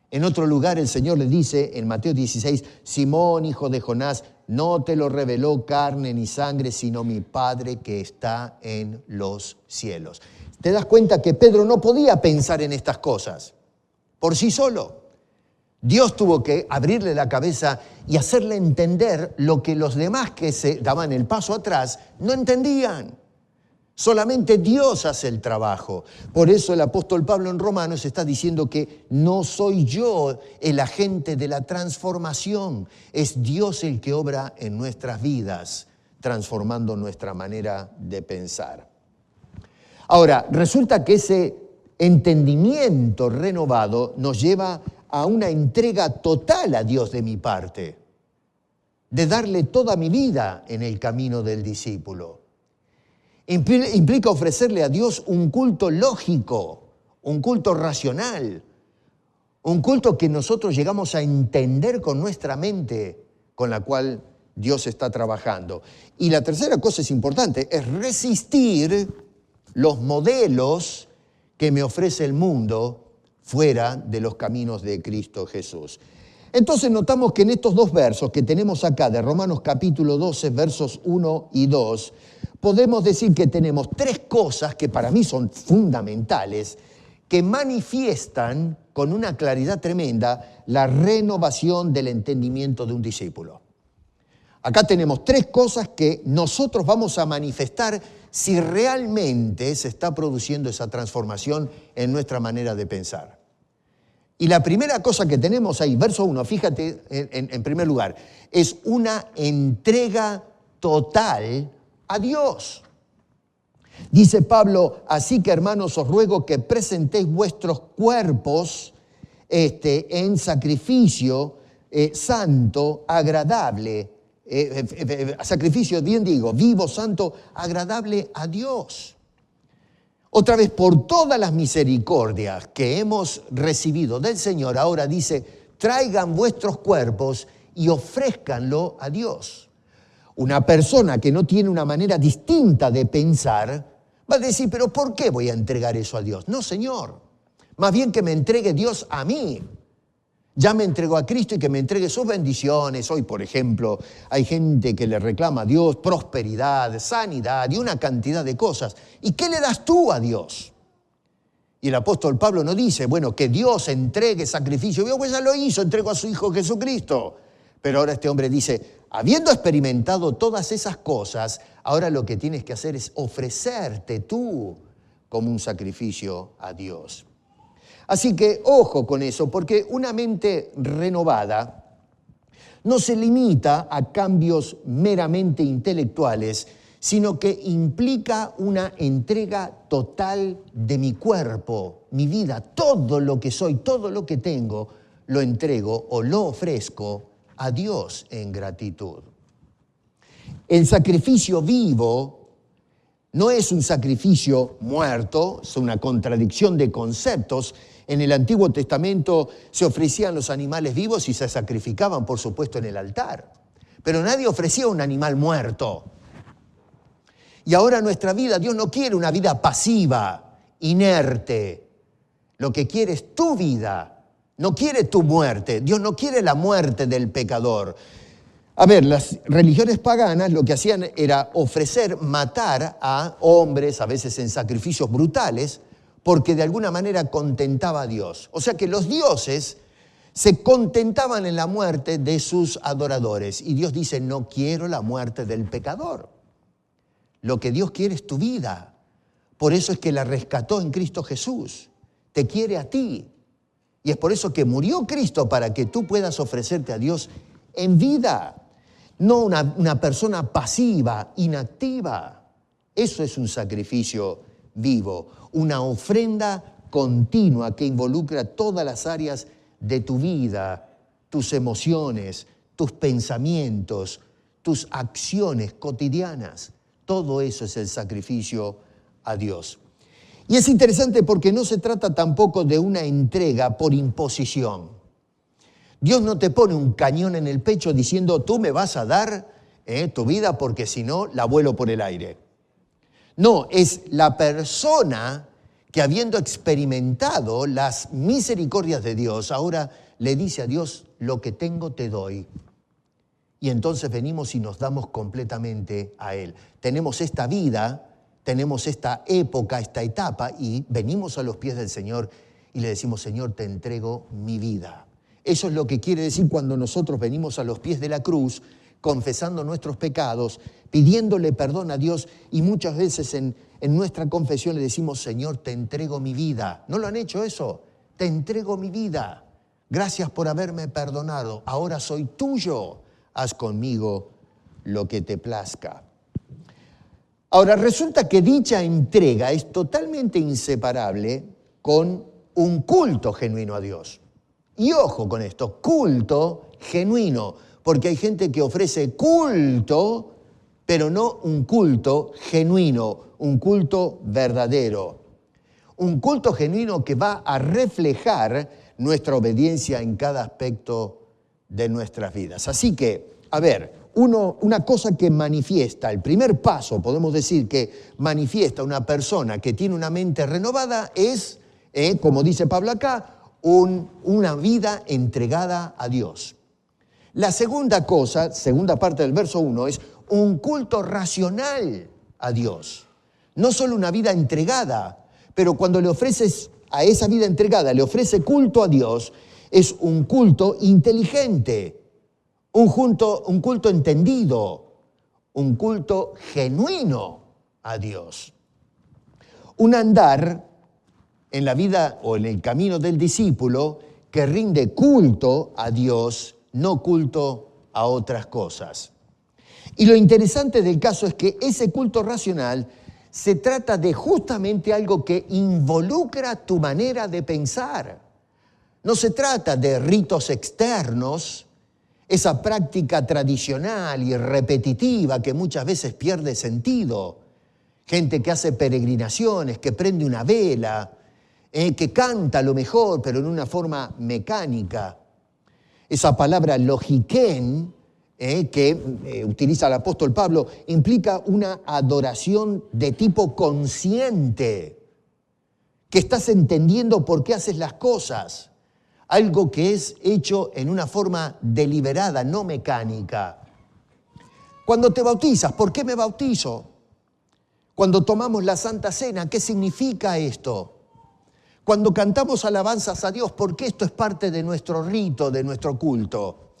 En otro lugar el Señor le dice en Mateo 16, Simón, hijo de Jonás, no te lo reveló carne ni sangre, sino mi Padre que está en los cielos. ¿Te das cuenta que Pedro no podía pensar en estas cosas por sí solo? Dios tuvo que abrirle la cabeza y hacerle entender lo que los demás que se daban el paso atrás no entendían. Solamente Dios hace el trabajo. Por eso el apóstol Pablo en Romanos está diciendo que no soy yo el agente de la transformación, es Dios el que obra en nuestras vidas, transformando nuestra manera de pensar. Ahora, resulta que ese entendimiento renovado nos lleva a una entrega total a Dios de mi parte, de darle toda mi vida en el camino del discípulo. Implica ofrecerle a Dios un culto lógico, un culto racional, un culto que nosotros llegamos a entender con nuestra mente, con la cual Dios está trabajando. Y la tercera cosa es importante, es resistir los modelos que me ofrece el mundo fuera de los caminos de Cristo Jesús. Entonces notamos que en estos dos versos que tenemos acá de Romanos capítulo 12, versos 1 y 2, podemos decir que tenemos tres cosas que para mí son fundamentales, que manifiestan con una claridad tremenda la renovación del entendimiento de un discípulo. Acá tenemos tres cosas que nosotros vamos a manifestar si realmente se está produciendo esa transformación en nuestra manera de pensar. Y la primera cosa que tenemos ahí, verso 1, fíjate en primer lugar, es una entrega total a Dios. Dice Pablo, así que hermanos os ruego que presentéis vuestros cuerpos en sacrificio santo, agradable, sacrificio, bien digo, vivo, santo, agradable a Dios. Otra vez, por todas las misericordias que hemos recibido del Señor, ahora dice, traigan vuestros cuerpos y ofrézcanlo a Dios. Una persona que no tiene una manera distinta de pensar va a decir, pero ¿por qué voy a entregar eso a Dios? No, Señor, más bien que me entregue Dios a mí. Ya me entregó a Cristo y que me entregue sus bendiciones. Hoy, por ejemplo, hay gente que le reclama a Dios prosperidad, sanidad y una cantidad de cosas. ¿Y qué le das tú a Dios? Y el apóstol Pablo no dice, bueno, que Dios entregue sacrificio. Dios pues ya lo hizo, entregó a su Hijo Jesucristo. Pero ahora este hombre dice, habiendo experimentado todas esas cosas, ahora lo que tienes que hacer es ofrecerte tú como un sacrificio a Dios. Así que ojo con eso, porque una mente renovada no se limita a cambios meramente intelectuales, sino que implica una entrega total de mi cuerpo, mi vida, todo lo que soy, todo lo que tengo, lo entrego o lo ofrezco a Dios en gratitud. El sacrificio vivo no es un sacrificio muerto, es una contradicción de conceptos. En el Antiguo Testamento se ofrecían los animales vivos y se sacrificaban, por supuesto, en el altar. Pero nadie ofrecía un animal muerto. Y ahora en nuestra vida, Dios no quiere una vida pasiva, inerte. Lo que quiere es tu vida, no quiere tu muerte. Dios no quiere la muerte del pecador. A ver, las religiones paganas lo que hacían era ofrecer, matar a hombres, a veces en sacrificios brutales, porque de alguna manera contentaba a Dios. O sea que los dioses se contentaban en la muerte de sus adoradores. Y Dios dice, no quiero la muerte del pecador. Lo que Dios quiere es tu vida. Por eso es que la rescató en Cristo Jesús. Te quiere a ti. Y es por eso que murió Cristo para que tú puedas ofrecerte a Dios en vida. No una persona pasiva, inactiva. Eso es un sacrificio vivo, una ofrenda continua que involucra todas las áreas de tu vida, tus emociones, tus pensamientos, tus acciones cotidianas. Todo eso es el sacrificio a Dios. Y es interesante porque no se trata tampoco de una entrega por imposición. Dios no te pone un cañón en el pecho diciendo, tú me vas a dar tu vida porque si no, la vuelo por el aire. No, es la persona que habiendo experimentado las misericordias de Dios, ahora le dice a Dios, lo que tengo te doy. Y entonces venimos y nos damos completamente a Él. Tenemos esta vida, tenemos esta época, esta etapa, y venimos a los pies del Señor y le decimos, Señor, te entrego mi vida. Eso es lo que quiere decir cuando nosotros venimos a los pies de la cruz, confesando nuestros pecados, pidiéndole perdón a Dios, y muchas veces en nuestra confesión le decimos, Señor, te entrego mi vida. ¿No lo han hecho eso? Te entrego mi vida. Gracias por haberme perdonado. Ahora soy tuyo. Haz conmigo lo que te plazca. Ahora, resulta que dicha entrega es totalmente inseparable con un culto genuino a Dios. Y ojo con esto, culto genuino, porque hay gente que ofrece culto, pero no un culto genuino, un culto verdadero. Un culto genuino que va a reflejar nuestra obediencia en cada aspecto de nuestras vidas. Así que, a ver, una cosa que manifiesta, el primer paso, podemos decir que manifiesta una persona que tiene una mente renovada es, como dice Pablo acá, una vida entregada a Dios. La segunda cosa, segunda parte del verso 1, es un culto racional a Dios. No solo una vida entregada, pero cuando le ofreces a esa vida entregada, le ofrece culto a Dios, es un culto inteligente, un culto entendido, un culto genuino a Dios. Un andar en la vida o en el camino del discípulo que rinde culto a Dios, no culto a otras cosas. Y lo interesante del caso es que ese culto racional se trata de justamente algo que involucra tu manera de pensar. No se trata de ritos externos, esa práctica tradicional y repetitiva que muchas veces pierde sentido. Gente que hace peregrinaciones, que prende una vela, que canta a lo mejor, pero en una forma mecánica. Esa palabra logiquén, que utiliza el apóstol Pablo, implica una adoración de tipo consciente, que estás entendiendo por qué haces las cosas. Algo que es hecho en una forma deliberada, no mecánica. Cuando te bautizas, ¿por qué me bautizo? Cuando tomamos la Santa Cena, ¿qué significa esto? Cuando cantamos alabanzas a Dios, ¿por qué esto es parte de nuestro rito, de nuestro culto?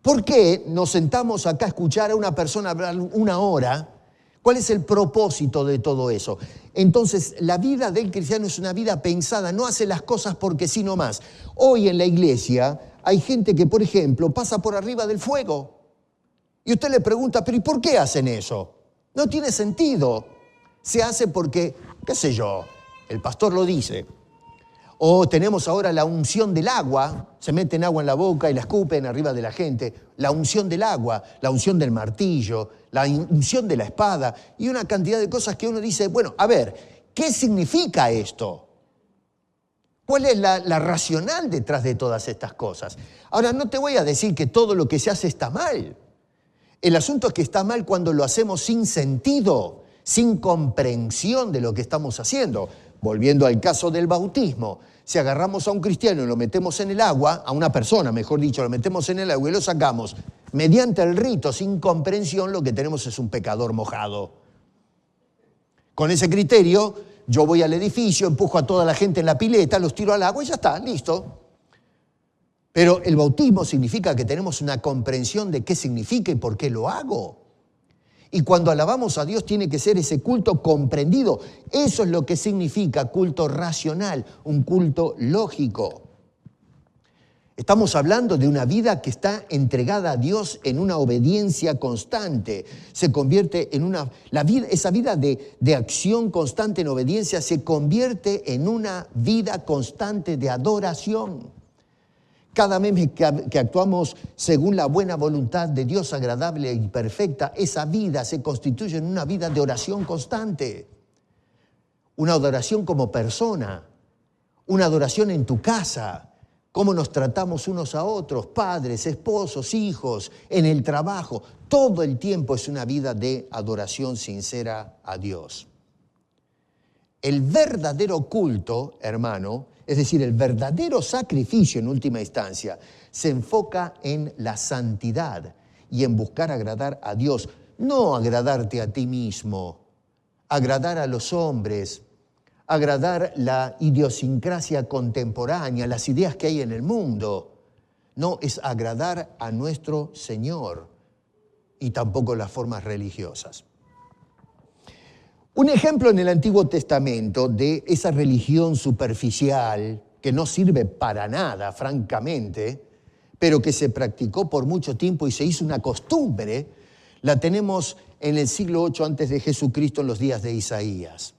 ¿Por qué nos sentamos acá a escuchar a una persona hablar una hora? ¿Cuál es el propósito de todo eso? Entonces, la vida del cristiano es una vida pensada, no hace las cosas porque sí nomás. Hoy en la iglesia hay gente que, por ejemplo, pasa por arriba del fuego. Y usted le pregunta, ¿pero y por qué hacen eso? No tiene sentido. Se hace porque, qué sé yo, el pastor lo dice. O tenemos ahora la unción del agua, se meten agua en la boca y la escupen arriba de la gente. La unción del agua, la unción del martillo, la unción de la espada y una cantidad de cosas que uno dice, bueno, a ver, ¿qué significa esto? ¿Cuál es la racional detrás de todas estas cosas? Ahora, no te voy a decir que todo lo que se hace está mal. El asunto es que está mal cuando lo hacemos sin sentido, sin comprensión de lo que estamos haciendo. Volviendo al caso del bautismo, si agarramos a un cristiano y lo metemos en el agua, a una persona, mejor dicho, lo metemos en el agua y lo sacamos, mediante el rito, sin comprensión, lo que tenemos es un pecador mojado. Con ese criterio, yo voy al edificio, empujo a toda la gente en la pileta, los tiro al agua y ya está, listo. Pero el bautismo significa que tenemos una comprensión de qué significa y por qué lo hago. Y cuando alabamos a Dios tiene que ser ese culto comprendido. Eso es lo que significa culto racional, un culto lógico. Estamos hablando de una vida que está entregada a Dios en una obediencia constante. Se convierte en esa vida de acción constante en obediencia se convierte en una vida constante de adoración. cada vez que actuamos según la buena voluntad de Dios agradable y perfecta, esa vida se constituye en una vida de oración constante. Una adoración como persona, una adoración en tu casa, cómo nos tratamos unos a otros, padres, esposos, hijos, en el trabajo. Todo el tiempo es una vida de adoración sincera a Dios. El verdadero culto, hermano, es decir, el verdadero sacrificio en última instancia, se enfoca en la santidad y en buscar agradar a Dios, no agradarte a ti mismo, agradar a los hombres, agradar la idiosincrasia contemporánea, las ideas que hay en el mundo. No, es agradar a nuestro Señor y tampoco las formas religiosas. Un ejemplo en el Antiguo Testamento de esa religión superficial que no sirve para nada, francamente, pero que se practicó por mucho tiempo y se hizo una costumbre, la tenemos en el siglo VIII antes de Jesucristo, en los días de Isaías.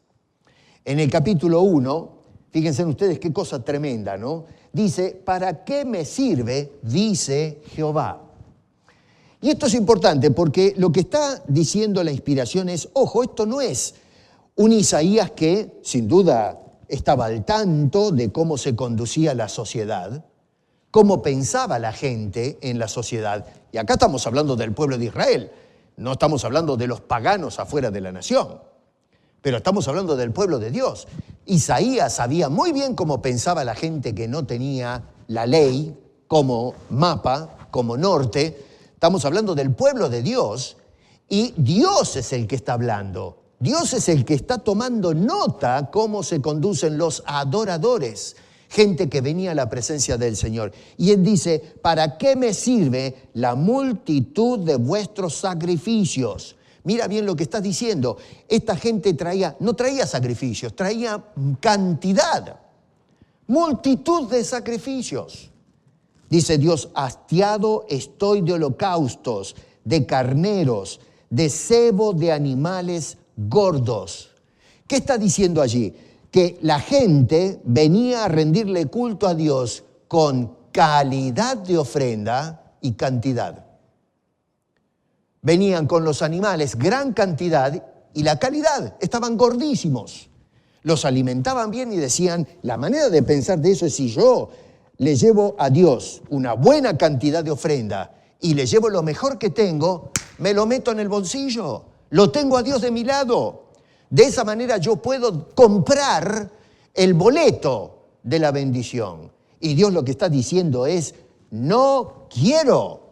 En el capítulo 1, fíjense ustedes qué cosa tremenda, ¿no? Dice, ¿para qué me sirve? Dice Jehová. Y esto es importante porque lo que está diciendo la inspiración es, ojo, esto no es un Isaías que, sin duda, estaba al tanto de cómo se conducía la sociedad, cómo pensaba la gente en la sociedad. Y acá estamos hablando del pueblo de Israel, no estamos hablando de los paganos afuera de la nación, pero estamos hablando del pueblo de Dios. Isaías sabía muy bien cómo pensaba la gente que no tenía la ley como mapa, como norte. Estamos hablando del pueblo de Dios y Dios es el que está hablando. Dios es el que está tomando nota cómo se conducen los adoradores, gente que venía a la presencia del Señor. Y Él dice, ¿para qué me sirve la multitud de vuestros sacrificios? Mira bien lo que está diciendo. Esta gente no traía sacrificios, traía cantidad, multitud de sacrificios. Dice Dios, hastiado estoy de holocaustos, de carneros, de cebo de animales gordos. ¿Qué está diciendo allí? Que la gente venía a rendirle culto a Dios con calidad de ofrenda y cantidad. Venían con los animales gran cantidad y la calidad, estaban gordísimos. Los alimentaban bien y decían, la manera de pensar de eso es si yo le llevo a Dios una buena cantidad de ofrenda y le llevo lo mejor que tengo, me lo meto en el bolsillo. Lo tengo a Dios de mi lado. De esa manera yo puedo comprar el boleto de la bendición. Y Dios lo que está diciendo es, no quiero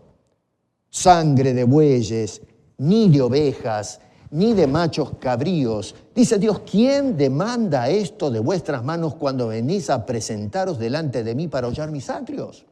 sangre de bueyes, ni de ovejas, ni de machos cabríos. Dice Dios, ¿quién demanda esto de vuestras manos cuando venís a presentaros delante de mí para hollar mis atrios?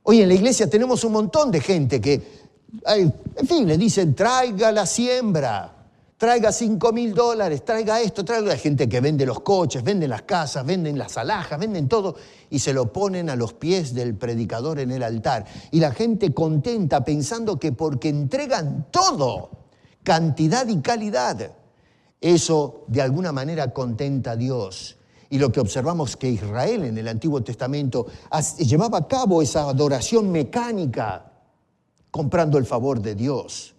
Hoy en la iglesia tenemos un montón de gente que, en fin, le dicen, traiga la siembra, traiga $5,000, traiga esto, traiga. Hay gente que vende los coches, vende las casas, venden las alhajas, venden todo y se lo ponen a los pies del predicador en el altar. Y la gente contenta pensando que porque entregan todo, cantidad y calidad, eso de alguna manera contenta a Dios. Y lo que observamos que Israel en el Antiguo Testamento llevaba a cabo esa adoración mecánica, comprando el favor de Dios.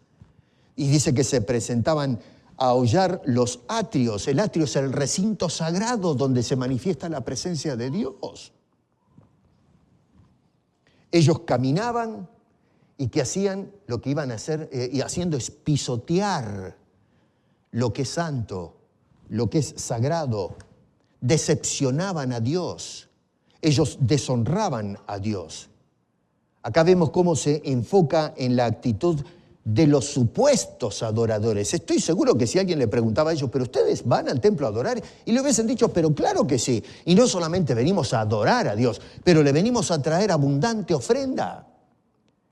Y dice que se presentaban a hollar los atrios. El atrio es el recinto sagrado donde se manifiesta la presencia de Dios. Ellos caminaban y que hacían lo que iban a hacer, y haciendo es pisotear lo que es santo, lo que es sagrado. Decepcionaban a Dios. Ellos deshonraban a Dios. Acá vemos cómo se enfoca en la actitud de los supuestos adoradores. Estoy seguro que si alguien le preguntaba a ellos, ¿pero ustedes van al templo a adorar? Y le hubiesen dicho, pero claro que sí. Y no solamente venimos a adorar a Dios, pero le venimos a traer abundante ofrenda.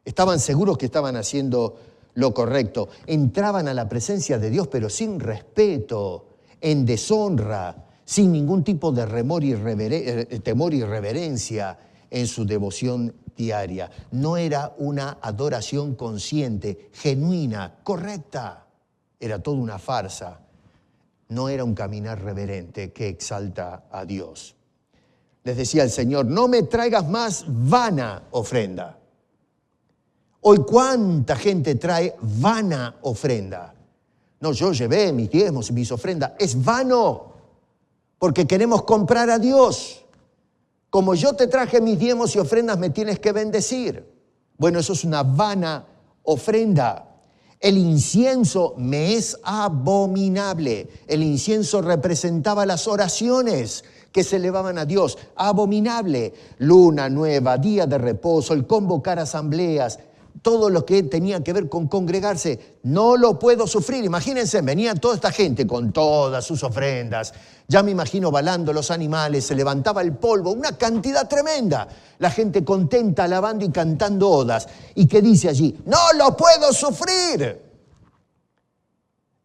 Estaban seguros que estaban haciendo lo correcto. Entraban a la presencia de Dios, pero sin respeto, en deshonra, sin ningún tipo de temor y reverencia en su devoción diaria. No era una adoración consciente, genuina, correcta. Era toda una farsa. No era un caminar reverente que exalta a Dios. les decía el Señor, no me traigas más vana ofrenda. Hoy, ¿cuánta gente trae vana ofrenda? No, yo llevé mis diezmos y mis ofrendas. Es vano, porque queremos comprar a Dios. Como yo te traje mis diezmos y ofrendas, me tienes que bendecir. Bueno, eso es una vana ofrenda. El incienso me es abominable. El incienso representaba las oraciones que se elevaban a Dios. Abominable. Luna nueva, día de reposo, el convocar asambleas, todo lo que tenía que ver con congregarse, no lo puedo sufrir. Imagínense, venía toda esta gente con todas sus ofrendas. Ya me imagino balando los animales, se levantaba el polvo, una cantidad tremenda. La gente contenta, alabando y cantando odas. ¿Y qué dice allí? ¡No lo puedo sufrir!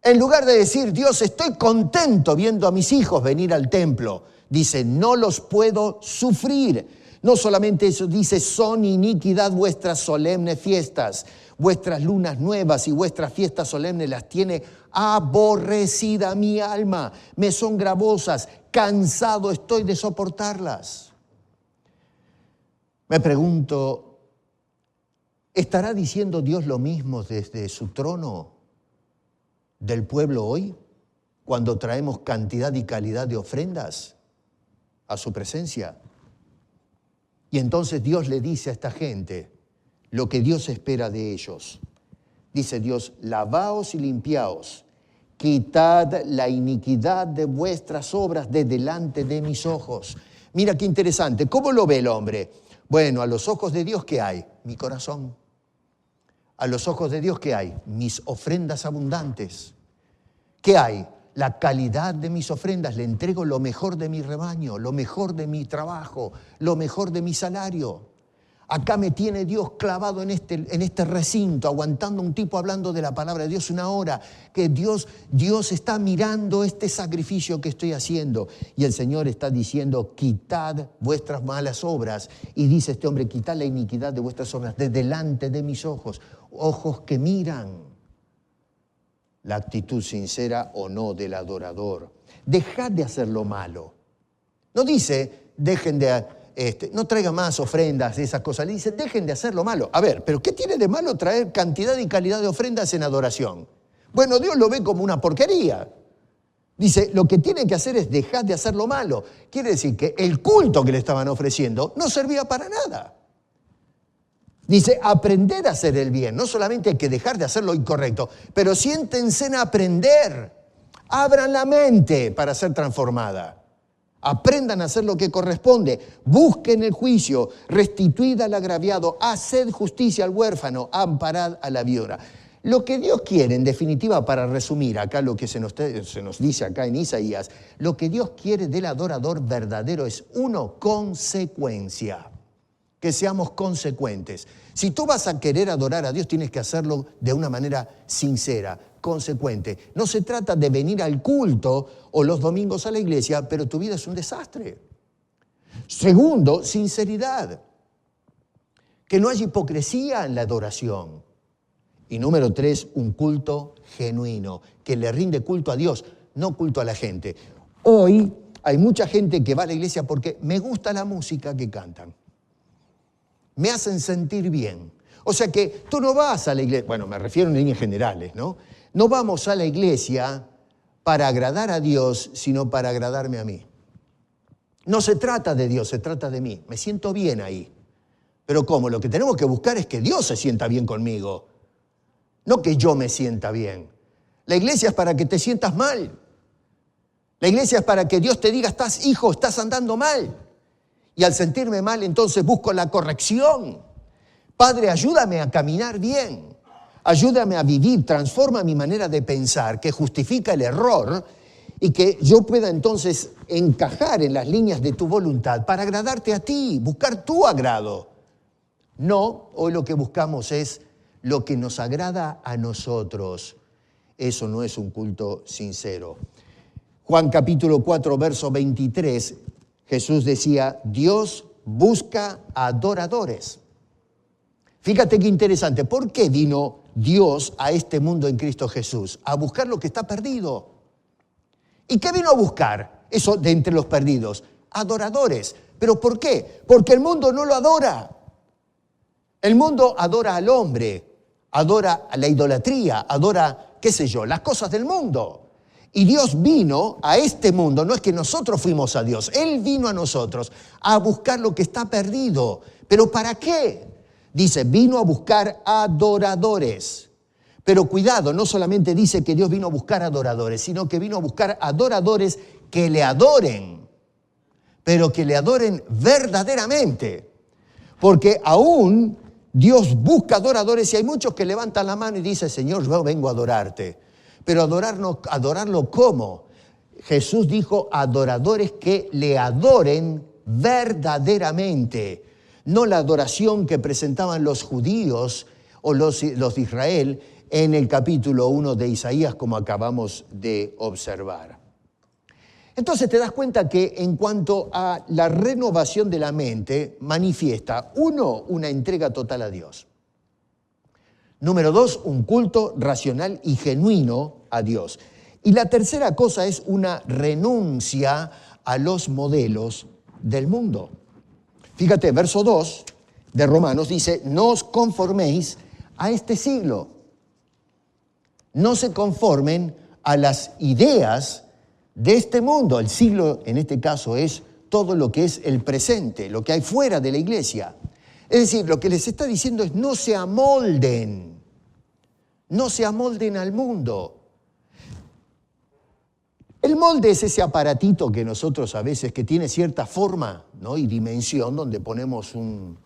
En lugar de decir, Dios, estoy contento viendo a mis hijos venir al templo, dice, no los puedo sufrir. No solamente eso, dice, son iniquidad vuestras solemnes fiestas, vuestras lunas nuevas y vuestras fiestas solemnes las tiene aborrecida mi alma, me son gravosas, cansado estoy de soportarlas. Me pregunto, ¿estará diciendo Dios lo mismo desde su trono del pueblo hoy, cuando traemos cantidad y calidad de ofrendas a su presencia? Y entonces Dios le dice a esta gente lo que Dios espera de ellos. Dice Dios, lavaos y limpiaos, quitad la iniquidad de vuestras obras de delante de mis ojos. Mira qué interesante, ¿cómo lo ve el hombre? Bueno, a los ojos de Dios, ¿qué hay? Mi corazón. A los ojos de Dios, ¿qué hay? Mis ofrendas abundantes. ¿Qué hay? La calidad de mis ofrendas, le entrego lo mejor de mi rebaño, lo mejor de mi trabajo, lo mejor de mi salario. Acá me tiene Dios clavado en este recinto, aguantando un tipo hablando de la palabra de Dios una hora, que Dios está mirando este sacrificio que estoy haciendo. Y el Señor está diciendo, quitad vuestras malas obras. Y dice este hombre, quitad la iniquidad de vuestras obras de delante de mis ojos, ojos que miran. La actitud sincera o no del adorador. Dejad de hacer lo malo. No dice, dejen de, no traigan más ofrendas, esas cosas. Le dice, dejen de hacer lo malo. A ver, ¿pero qué tiene de malo traer cantidad y calidad de ofrendas en adoración? Bueno, Dios lo ve como una porquería. Dice, lo que tienen que hacer es dejar de hacer lo malo. Quiere decir que el culto que le estaban ofreciendo no servía para nada. Dice, aprender a hacer el bien. No solamente hay que dejar de hacer lo incorrecto, pero siéntense en aprender. Abran la mente para ser transformada. Aprendan a hacer lo que corresponde. Busquen el juicio. Restituid al agraviado. Haced justicia al huérfano. Amparad a la viuda. Lo que Dios quiere, en definitiva, para resumir acá lo que se nos dice acá en Isaías, lo que Dios quiere del adorador verdadero es, uno, consecuencia. Que seamos consecuentes. Si tú vas a querer adorar a Dios, tienes que hacerlo de una manera sincera, consecuente. No se trata de venir al culto o los domingos a la iglesia, pero tu vida es un desastre. Segundo, sinceridad. Que no haya hipocresía en la adoración. Y número 3, un culto genuino, que le rinde culto a Dios, no culto a la gente. Hoy hay mucha gente que va a la iglesia porque me gusta la música que cantan. Me hacen sentir bien. O sea que tú no vas a la iglesia, bueno, me refiero en líneas generales, ¿no? No vamos a la iglesia para agradar a Dios, sino para agradarme a mí. No se trata de Dios, se trata de mí. Me siento bien ahí. Pero ¿cómo? Lo que tenemos que buscar es que Dios se sienta bien conmigo, no que yo me sienta bien. La iglesia es para que te sientas mal. La iglesia es para que Dios te diga, estás andando mal. Y al sentirme mal, entonces busco la corrección. Padre, ayúdame a caminar bien. Ayúdame a vivir, transforma mi manera de pensar, que justifica el error y que yo pueda entonces encajar en las líneas de tu voluntad para agradarte a ti, buscar tu agrado. No, hoy lo que buscamos es lo que nos agrada a nosotros. Eso no es un culto sincero. Juan capítulo 4, verso 23, Jesús decía, Dios busca adoradores. Fíjate qué interesante. ¿Por qué vino Dios a este mundo en Cristo Jesús? A buscar lo que está perdido. ¿Y qué vino a buscar? Eso de entre los perdidos. Adoradores. ¿Pero por qué? Porque el mundo no lo adora. El mundo adora al hombre, adora a la idolatría, adora, qué sé yo, las cosas del mundo. Y Dios vino a este mundo, no es que nosotros fuimos a Dios, Él vino a nosotros a buscar lo que está perdido. ¿Pero para qué? Dice, vino a buscar adoradores. Pero cuidado, no solamente dice que Dios vino a buscar adoradores, sino que vino a buscar adoradores que le adoren, pero que le adoren verdaderamente. Porque aún Dios busca adoradores y hay muchos que levantan la mano y dicen, Señor, yo vengo a adorarte. Pero adorarlo ¿cómo? Jesús dijo adoradores que le adoren verdaderamente. No la adoración que presentaban los judíos o los de Israel en el capítulo 1 de Isaías, como acabamos de observar. Entonces te das cuenta que en cuanto a la renovación de la mente, manifiesta, uno, una entrega total a Dios. Número dos, un culto racional y genuino a Dios. Y la tercera cosa es una renuncia a los modelos del mundo. Fíjate, verso 2 de Romanos dice, no os conforméis a este siglo. No se conformen a las ideas de este mundo. El siglo, en este caso, es todo lo que es el presente, lo que hay fuera de la iglesia. Es decir, lo que les está diciendo es no se amolden al mundo. El molde es ese aparatito que nosotros a veces, que tiene cierta forma, ¿no?, y dimensión, donde ponemos un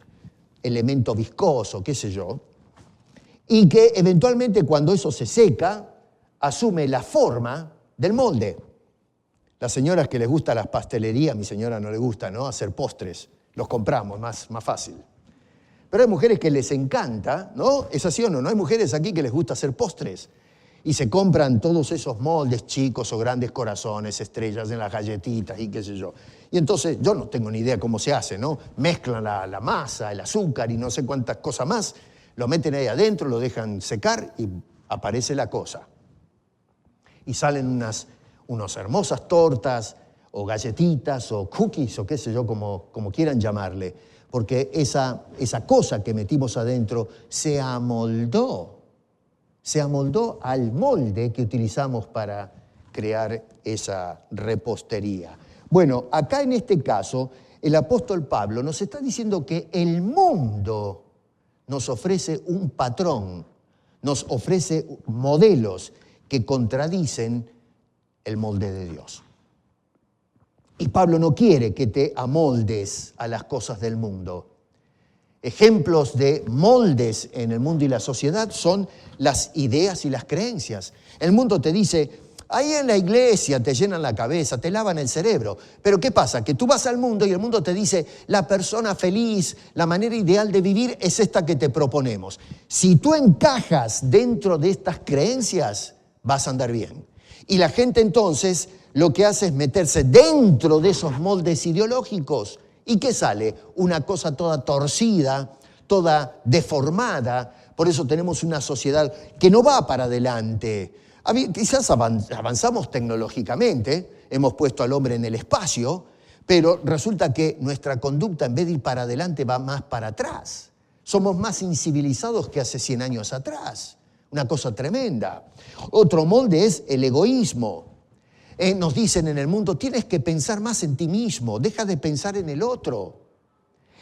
elemento viscoso, qué sé yo, y que eventualmente cuando eso se seca, asume la forma del molde. Las señoras que les gusta las pastelerías, a mi señora no le gusta, ¿no?, hacer postres, los compramos, más fácil. Pero hay mujeres que les encanta, ¿no? ¿Es así o no? ¿No hay mujeres aquí que les gusta hacer postres? Y se compran todos esos moldes chicos o grandes corazones, estrellas en las galletitas y qué sé yo. Y entonces yo no tengo ni idea cómo se hace, ¿no? Mezclan la masa, el azúcar y no sé cuántas cosas más, lo meten ahí adentro, lo dejan secar y aparece la cosa. Y salen unas hermosas tortas o galletitas o cookies o qué sé yo, como quieran llamarle. Porque esa cosa que metimos adentro se amoldó al molde que utilizamos para crear esa repostería. Bueno, acá en este caso, el apóstol Pablo nos está diciendo que el mundo nos ofrece un patrón, nos ofrece modelos que contradicen el molde de Dios. Y Pablo no quiere que te amoldes a las cosas del mundo. Ejemplos de moldes en el mundo y la sociedad son las ideas y las creencias. El mundo te dice, ahí en la iglesia te llenan la cabeza, te lavan el cerebro. Pero ¿qué pasa? Que tú vas al mundo y el mundo te dice, la persona feliz, la manera ideal de vivir es esta que te proponemos. Si tú encajas dentro de estas creencias, vas a andar bien. Y la gente entonces lo que hace es meterse dentro de esos moldes ideológicos. ¿Y qué sale? Una cosa toda torcida, toda deformada. Por eso tenemos una sociedad que no va para adelante. Quizás avanzamos tecnológicamente, hemos puesto al hombre en el espacio, pero resulta que nuestra conducta, en vez de ir para adelante, va más para atrás. Somos más incivilizados que hace 100 años atrás. Una cosa tremenda. Otro molde es el egoísmo. Nos dicen en el mundo, tienes que pensar más en ti mismo, deja de pensar en el otro.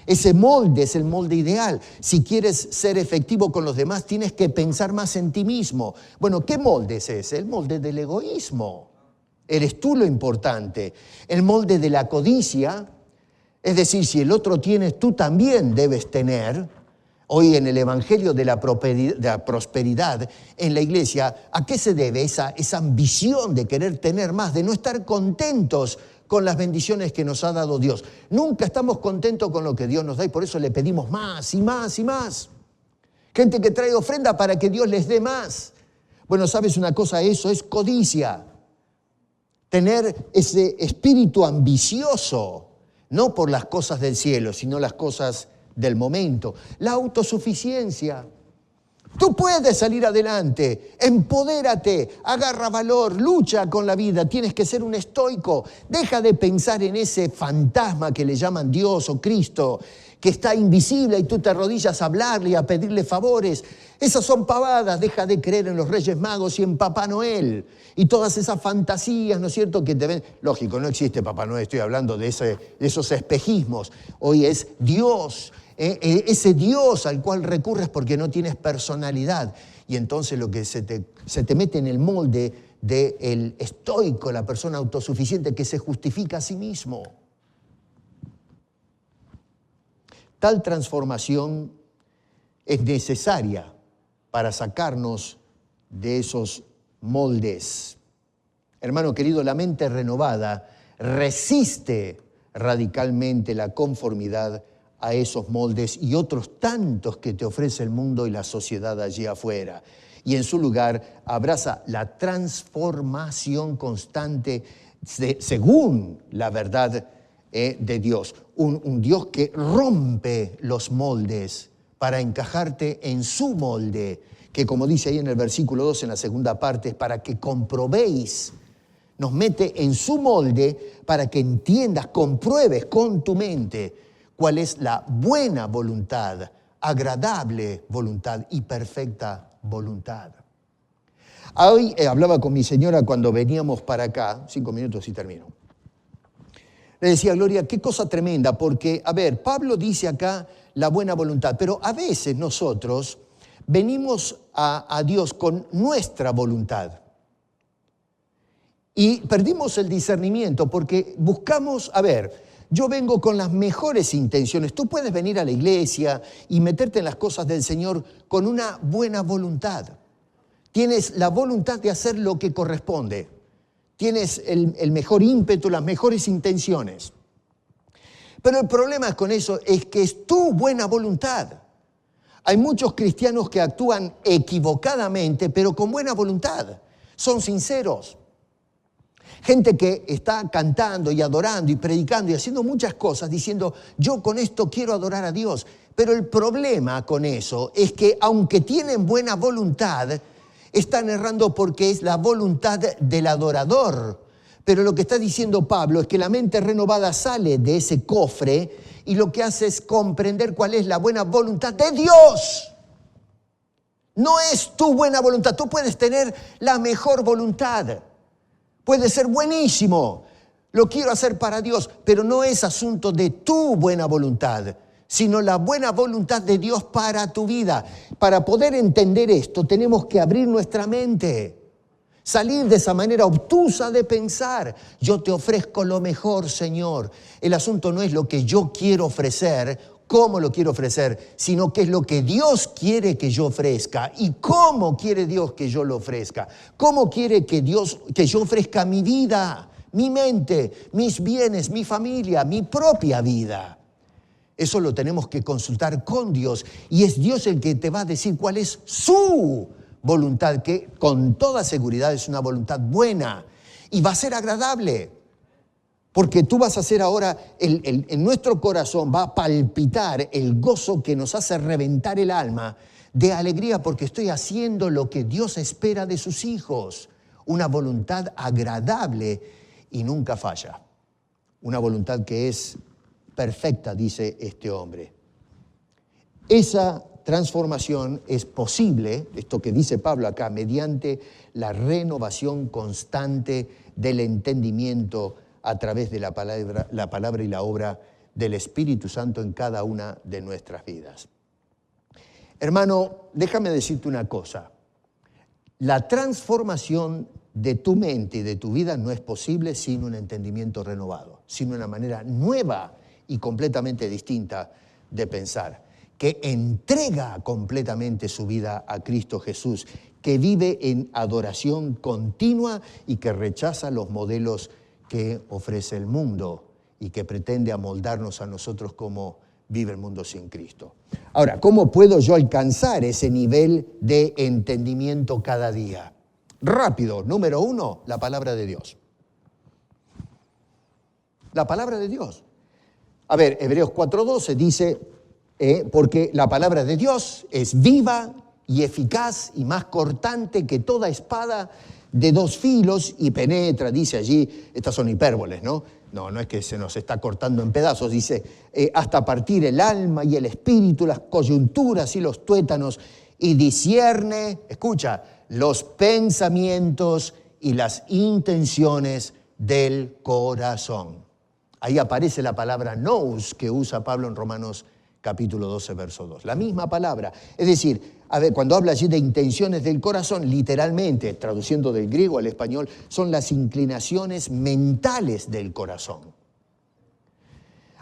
Ese molde es el molde ideal. Si quieres ser efectivo con los demás, tienes que pensar más en ti mismo. Bueno, ¿qué molde es ese? El molde del egoísmo. Eres tú lo importante. El molde de la codicia, es decir, si el otro tiene, tú también debes tener. Hoy en el Evangelio de la prosperidad en la iglesia, ¿a qué se debe esa ambición de querer tener más, de no estar contentos con las bendiciones que nos ha dado Dios? Nunca estamos contentos con lo que Dios nos da y por eso le pedimos más y más y más. Gente que trae ofrenda para que Dios les dé más. Bueno, ¿sabes una cosa? Eso es codicia. Tener ese espíritu ambicioso, no por las cosas del cielo, sino las cosas del momento. La autosuficiencia. Tú puedes salir adelante, empodérate, agarra valor, lucha con la vida, tienes que ser un estoico. Deja de pensar en ese fantasma que le llaman Dios o Cristo, que está invisible y tú te arrodillas a hablarle y a pedirle favores. Esas son pavadas, deja de creer en los Reyes Magos y en Papá Noel. Y todas esas fantasías, ¿no es cierto?, que te ven. Lógico, no existe Papá Noel, estoy hablando de esos espejismos. Hoy es Dios. Ese Dios al cual recurres porque no tienes personalidad. Y entonces lo que se te mete en el molde del estoico, la persona autosuficiente que se justifica a sí mismo. Tal transformación es necesaria para sacarnos de esos moldes. Hermano querido, la mente renovada resiste radicalmente la conformidad a esos moldes y otros tantos que te ofrece el mundo y la sociedad allí afuera. Y en su lugar abraza la transformación constante según la verdad de Dios. Un Dios que rompe los moldes para encajarte en su molde, que como dice ahí en el versículo 2, en la segunda parte, es para que comprobéis. Nos mete en su molde para que entiendas, compruebes con tu mente cuál es la buena voluntad, agradable voluntad y perfecta voluntad. Hoy hablaba con mi señora cuando veníamos para acá, 5 minutos y termino. Le decía, Gloria, qué cosa tremenda, porque, a ver, Pablo dice acá la buena voluntad, pero a veces nosotros venimos a Dios con nuestra voluntad. Y perdimos el discernimiento porque buscamos, a ver, yo vengo con las mejores intenciones. Tú puedes venir a la iglesia y meterte en las cosas del Señor con una buena voluntad. Tienes la voluntad de hacer lo que corresponde. Tienes el mejor ímpetu, las mejores intenciones. Pero el problema con eso es que es tu buena voluntad. Hay muchos cristianos que actúan equivocadamente, pero con buena voluntad. Son sinceros. Gente que está cantando y adorando y predicando y haciendo muchas cosas diciendo, yo con esto quiero adorar a Dios. Pero el problema con eso es que aunque tienen buena voluntad, están errando porque es la voluntad del adorador. Pero lo que está diciendo Pablo es que la mente renovada sale de ese cofre y lo que hace es comprender cuál es la buena voluntad de Dios. No es tu buena voluntad. Tú puedes tener la mejor voluntad. Puede ser buenísimo, lo quiero hacer para Dios, pero no es asunto de tu buena voluntad, sino la buena voluntad de Dios para tu vida. Para poder entender esto, tenemos que abrir nuestra mente, salir de esa manera obtusa de pensar. Yo te ofrezco lo mejor, Señor. El asunto no es lo que yo quiero ofrecer, cómo lo quiero ofrecer, sino qué es lo que Dios quiere que yo ofrezca y cómo quiere Dios que yo lo ofrezca. Cómo quiere que yo ofrezca mi vida, mi mente, mis bienes, mi familia, mi propia vida. Eso lo tenemos que consultar con Dios y es Dios el que te va a decir cuál es su voluntad, que con toda seguridad es una voluntad buena y va a ser agradable. Porque tú vas a hacer ahora, en nuestro corazón va a palpitar el gozo que nos hace reventar el alma de alegría porque estoy haciendo lo que Dios espera de sus hijos. Una voluntad agradable y nunca falla. Una voluntad que es perfecta, dice este hombre. Esa transformación es posible, esto que dice Pablo acá, mediante la renovación constante del entendimiento a través de la palabra y la obra del Espíritu Santo en cada una de nuestras vidas. Hermano, déjame decirte una cosa. La transformación de tu mente y de tu vida no es posible sin un entendimiento renovado, sin una manera nueva y completamente distinta de pensar, que entrega completamente su vida a Cristo Jesús, que vive en adoración continua y que rechaza los modelos que ofrece el mundo y que pretende amoldarnos a nosotros como vive el mundo sin Cristo. Ahora, ¿cómo puedo yo alcanzar ese nivel de entendimiento cada día? Rápido, número 1, la palabra de Dios. La palabra de Dios. A ver, Hebreos 4:12 dice, porque la palabra de Dios es viva y eficaz y más cortante que toda espada de dos filos y penetra, dice allí, estas son hipérboles, ¿no? No es que se nos está cortando en pedazos, dice, hasta partir el alma y el espíritu, las coyunturas y los tuétanos, y discierne, escucha, los pensamientos y las intenciones del corazón. Ahí aparece la palabra nous que usa Pablo en Romanos capítulo 12, verso 2. La misma palabra. Es decir, a ver, cuando habla allí de intenciones del corazón, literalmente, traduciendo del griego al español, son las inclinaciones mentales del corazón.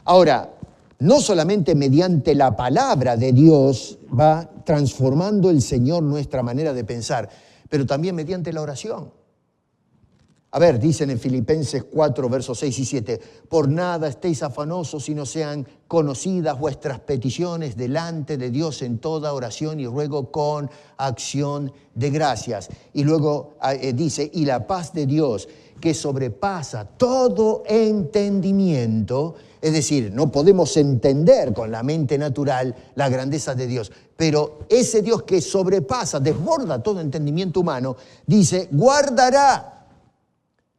Ahora, no solamente mediante la palabra de Dios va transformando el Señor nuestra manera de pensar, pero también mediante la oración. A ver, dicen en Filipenses 4, versos 6 y 7, por nada estéis afanosos, sino sean conocidas vuestras peticiones delante de Dios en toda oración y ruego con acción de gracias. Y luego dice, y la paz de Dios, que sobrepasa todo entendimiento, es decir, no podemos entender con la mente natural la grandeza de Dios, pero ese Dios que sobrepasa, desborda todo entendimiento humano, dice, guardará,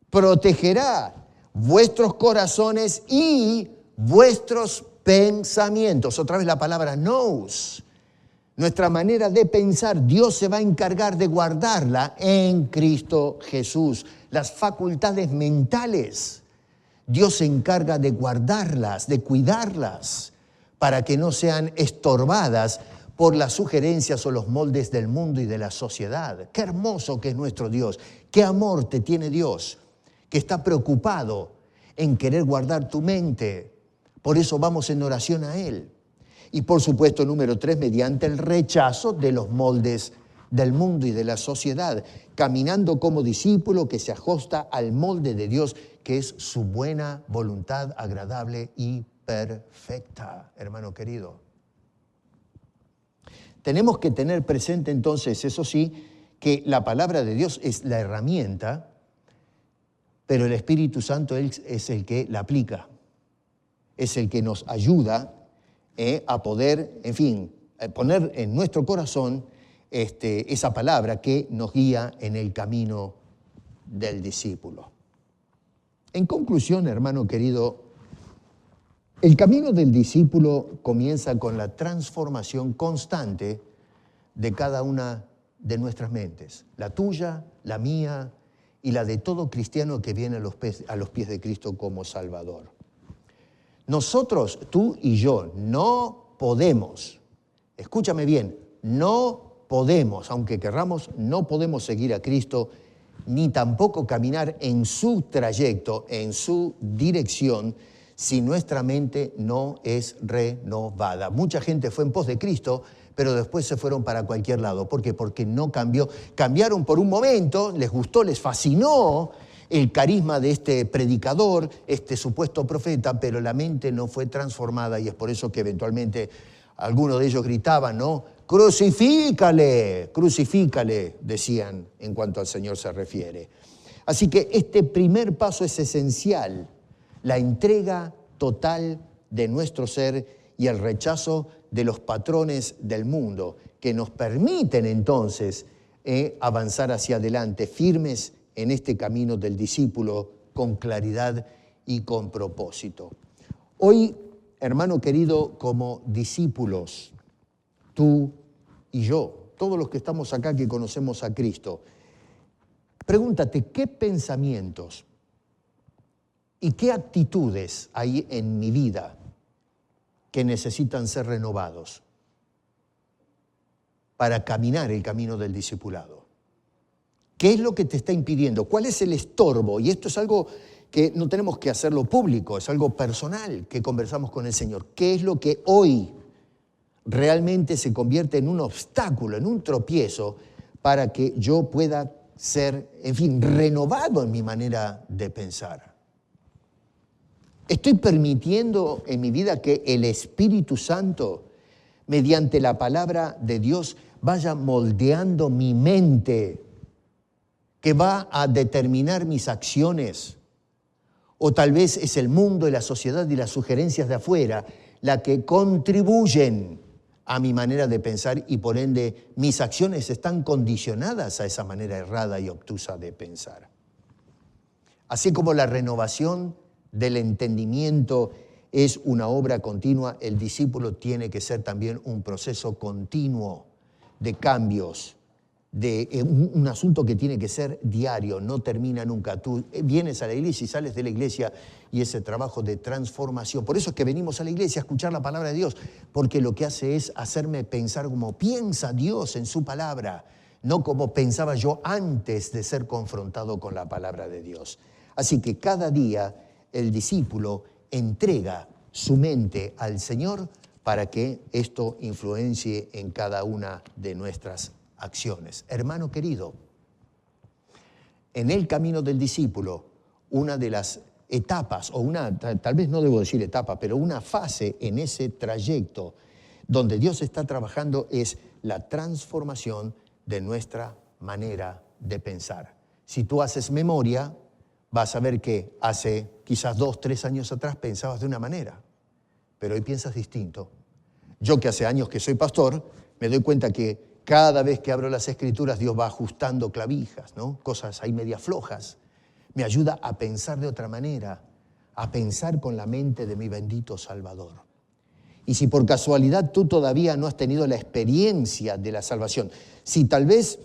protegerá vuestros corazones y vuestros pensamientos. Otra vez la palabra nous. Nuestra manera de pensar, Dios se va a encargar de guardarla en Cristo Jesús. Las facultades mentales, Dios se encarga de guardarlas, de cuidarlas, para que no sean estorbadas por las sugerencias o los moldes del mundo y de la sociedad. Qué hermoso que es nuestro Dios, qué amor te tiene Dios, que está preocupado en querer guardar tu mente. Por eso vamos en oración a Él. Y por supuesto, número 3, mediante el rechazo de los moldes del mundo y de la sociedad, caminando como discípulo que se ajusta al molde de Dios, que es su buena voluntad agradable y perfecta, hermano querido. Tenemos que tener presente entonces, eso sí, que la palabra de Dios es la herramienta, pero el Espíritu Santo es el que la aplica, es el que nos ayuda a poder, en fin, poner en nuestro corazón esa palabra que nos guía en el camino del discípulo. En conclusión, hermano querido, el camino del discípulo comienza con la transformación constante de cada una de nuestras mentes, la tuya, la mía, y la de todo cristiano que viene a los pies de Cristo como Salvador. Nosotros, tú y yo, no podemos, escúchame bien, no podemos, aunque querramos, no podemos seguir a Cristo, ni tampoco caminar en su trayecto, en su dirección, si nuestra mente no es renovada. Mucha gente fue en pos de Cristo, pero después se fueron para cualquier lado. ¿Por qué? Porque no cambió. Cambiaron por un momento, les gustó, les fascinó el carisma de este predicador, este supuesto profeta, pero la mente no fue transformada y es por eso que eventualmente algunos de ellos gritaban, ¿no? ¡Crucifícale! ¡Crucifícale!, decían en cuanto al Señor se refiere. Así que este primer paso es esencial, la entrega total de nuestro ser y el rechazo de los patrones del mundo que nos permiten entonces avanzar hacia adelante, firmes en este camino del discípulo con claridad y con propósito. Hoy, hermano querido, como discípulos, tú y yo, todos los que estamos acá que conocemos a Cristo, pregúntate qué pensamientos y qué actitudes hay en mi vida que necesitan ser renovados para caminar el camino del discipulado. ¿Qué es lo que te está impidiendo? ¿Cuál es el estorbo? Y esto es algo que no tenemos que hacerlo público, es algo personal que conversamos con el Señor. ¿Qué es lo que hoy realmente se convierte en un obstáculo, en un tropiezo para que yo pueda ser, en fin, renovado en mi manera de pensar? ¿Estoy permitiendo en mi vida que el Espíritu Santo, mediante la palabra de Dios, vaya moldeando mi mente, que va a determinar mis acciones? O tal vez es el mundo y la sociedad y las sugerencias de afuera la que contribuyen a mi manera de pensar y por ende mis acciones están condicionadas a esa manera errada y obtusa de pensar. Así como la renovación del entendimiento es una obra continua, el discípulo tiene que ser también un proceso continuo de cambios, de un asunto que tiene que ser diario, no termina nunca. Tú vienes a la iglesia y sales de la iglesia y ese trabajo de transformación. Por eso es que venimos a la iglesia a escuchar la palabra de Dios, porque lo que hace es hacerme pensar como piensa Dios en su palabra, no como pensaba yo antes de ser confrontado con la palabra de Dios. Así que cada día el discípulo entrega su mente al Señor para que esto influencie en cada una de nuestras acciones. Hermano querido, en el camino del discípulo, una de las etapas, o tal vez no debo decir etapa, pero una fase en ese trayecto donde Dios está trabajando es la transformación de nuestra manera de pensar. Si tú haces memoria, vas a ver que hace quizás 2, 3 años atrás pensabas de una manera, pero hoy piensas distinto. Yo que hace años que soy pastor, me doy cuenta que cada vez que abro las Escrituras, Dios va ajustando clavijas, ¿no? Cosas ahí medias flojas. Me ayuda a pensar de otra manera, a pensar con la mente de mi bendito Salvador. Y si por casualidad tú todavía no has tenido la experiencia de la salvación, si tal vez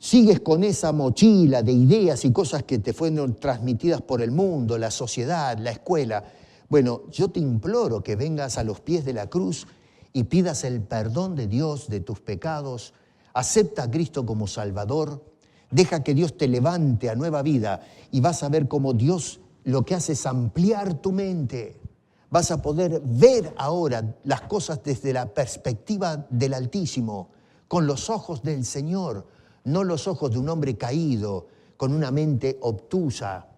sigues con esa mochila de ideas y cosas que te fueron transmitidas por el mundo, la sociedad, la escuela, bueno, yo te imploro que vengas a los pies de la cruz y pidas el perdón de Dios de tus pecados, acepta a Cristo como Salvador, deja que Dios te levante a nueva vida y vas a ver cómo Dios lo que hace es ampliar tu mente. Vas a poder ver ahora las cosas desde la perspectiva del Altísimo, con los ojos del Señor, no los ojos de un hombre caído, con una mente obtusa.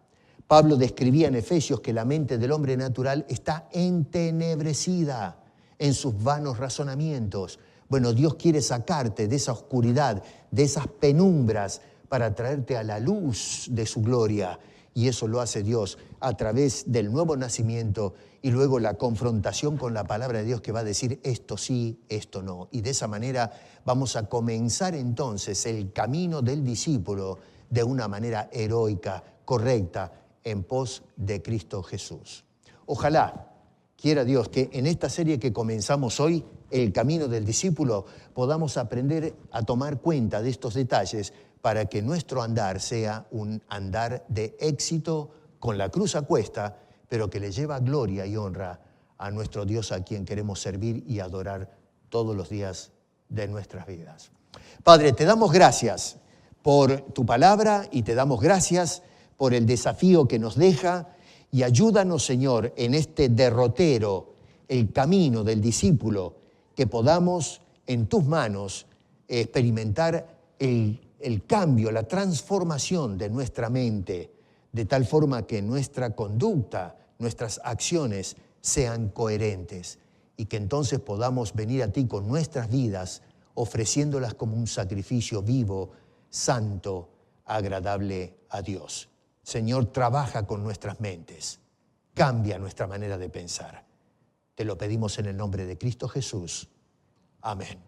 Pablo describía en Efesios que la mente del hombre natural está entenebrecida en sus vanos razonamientos. Bueno, Dios quiere sacarte de esa oscuridad, de esas penumbras, para traerte a la luz de su gloria. Y eso lo hace Dios a través del nuevo nacimiento y luego la confrontación con la palabra de Dios que va a decir esto sí, esto no. Y de esa manera vamos a comenzar entonces el camino del discípulo de una manera heroica, correcta, en pos de Cristo Jesús. Ojalá, quiera Dios, que en esta serie que comenzamos hoy, el camino del discípulo, podamos aprender a tomar cuenta de estos detalles para que nuestro andar sea un andar de éxito con la cruz a cuesta, pero que le lleva gloria y honra a nuestro Dios a quien queremos servir y adorar todos los días de nuestras vidas. Padre, te damos gracias por tu palabra y te damos gracias por el desafío que nos deja y ayúdanos, Señor, en este derrotero, el camino del discípulo, que podamos en tus manos experimentar el cambio, la transformación de nuestra mente, de tal forma que nuestra conducta, nuestras acciones sean coherentes y que entonces podamos venir a ti con nuestras vidas, ofreciéndolas como un sacrificio vivo, santo, agradable a Dios. Señor, trabaja con nuestras mentes, cambia nuestra manera de pensar. Te lo pedimos en el nombre de Cristo Jesús. Amén.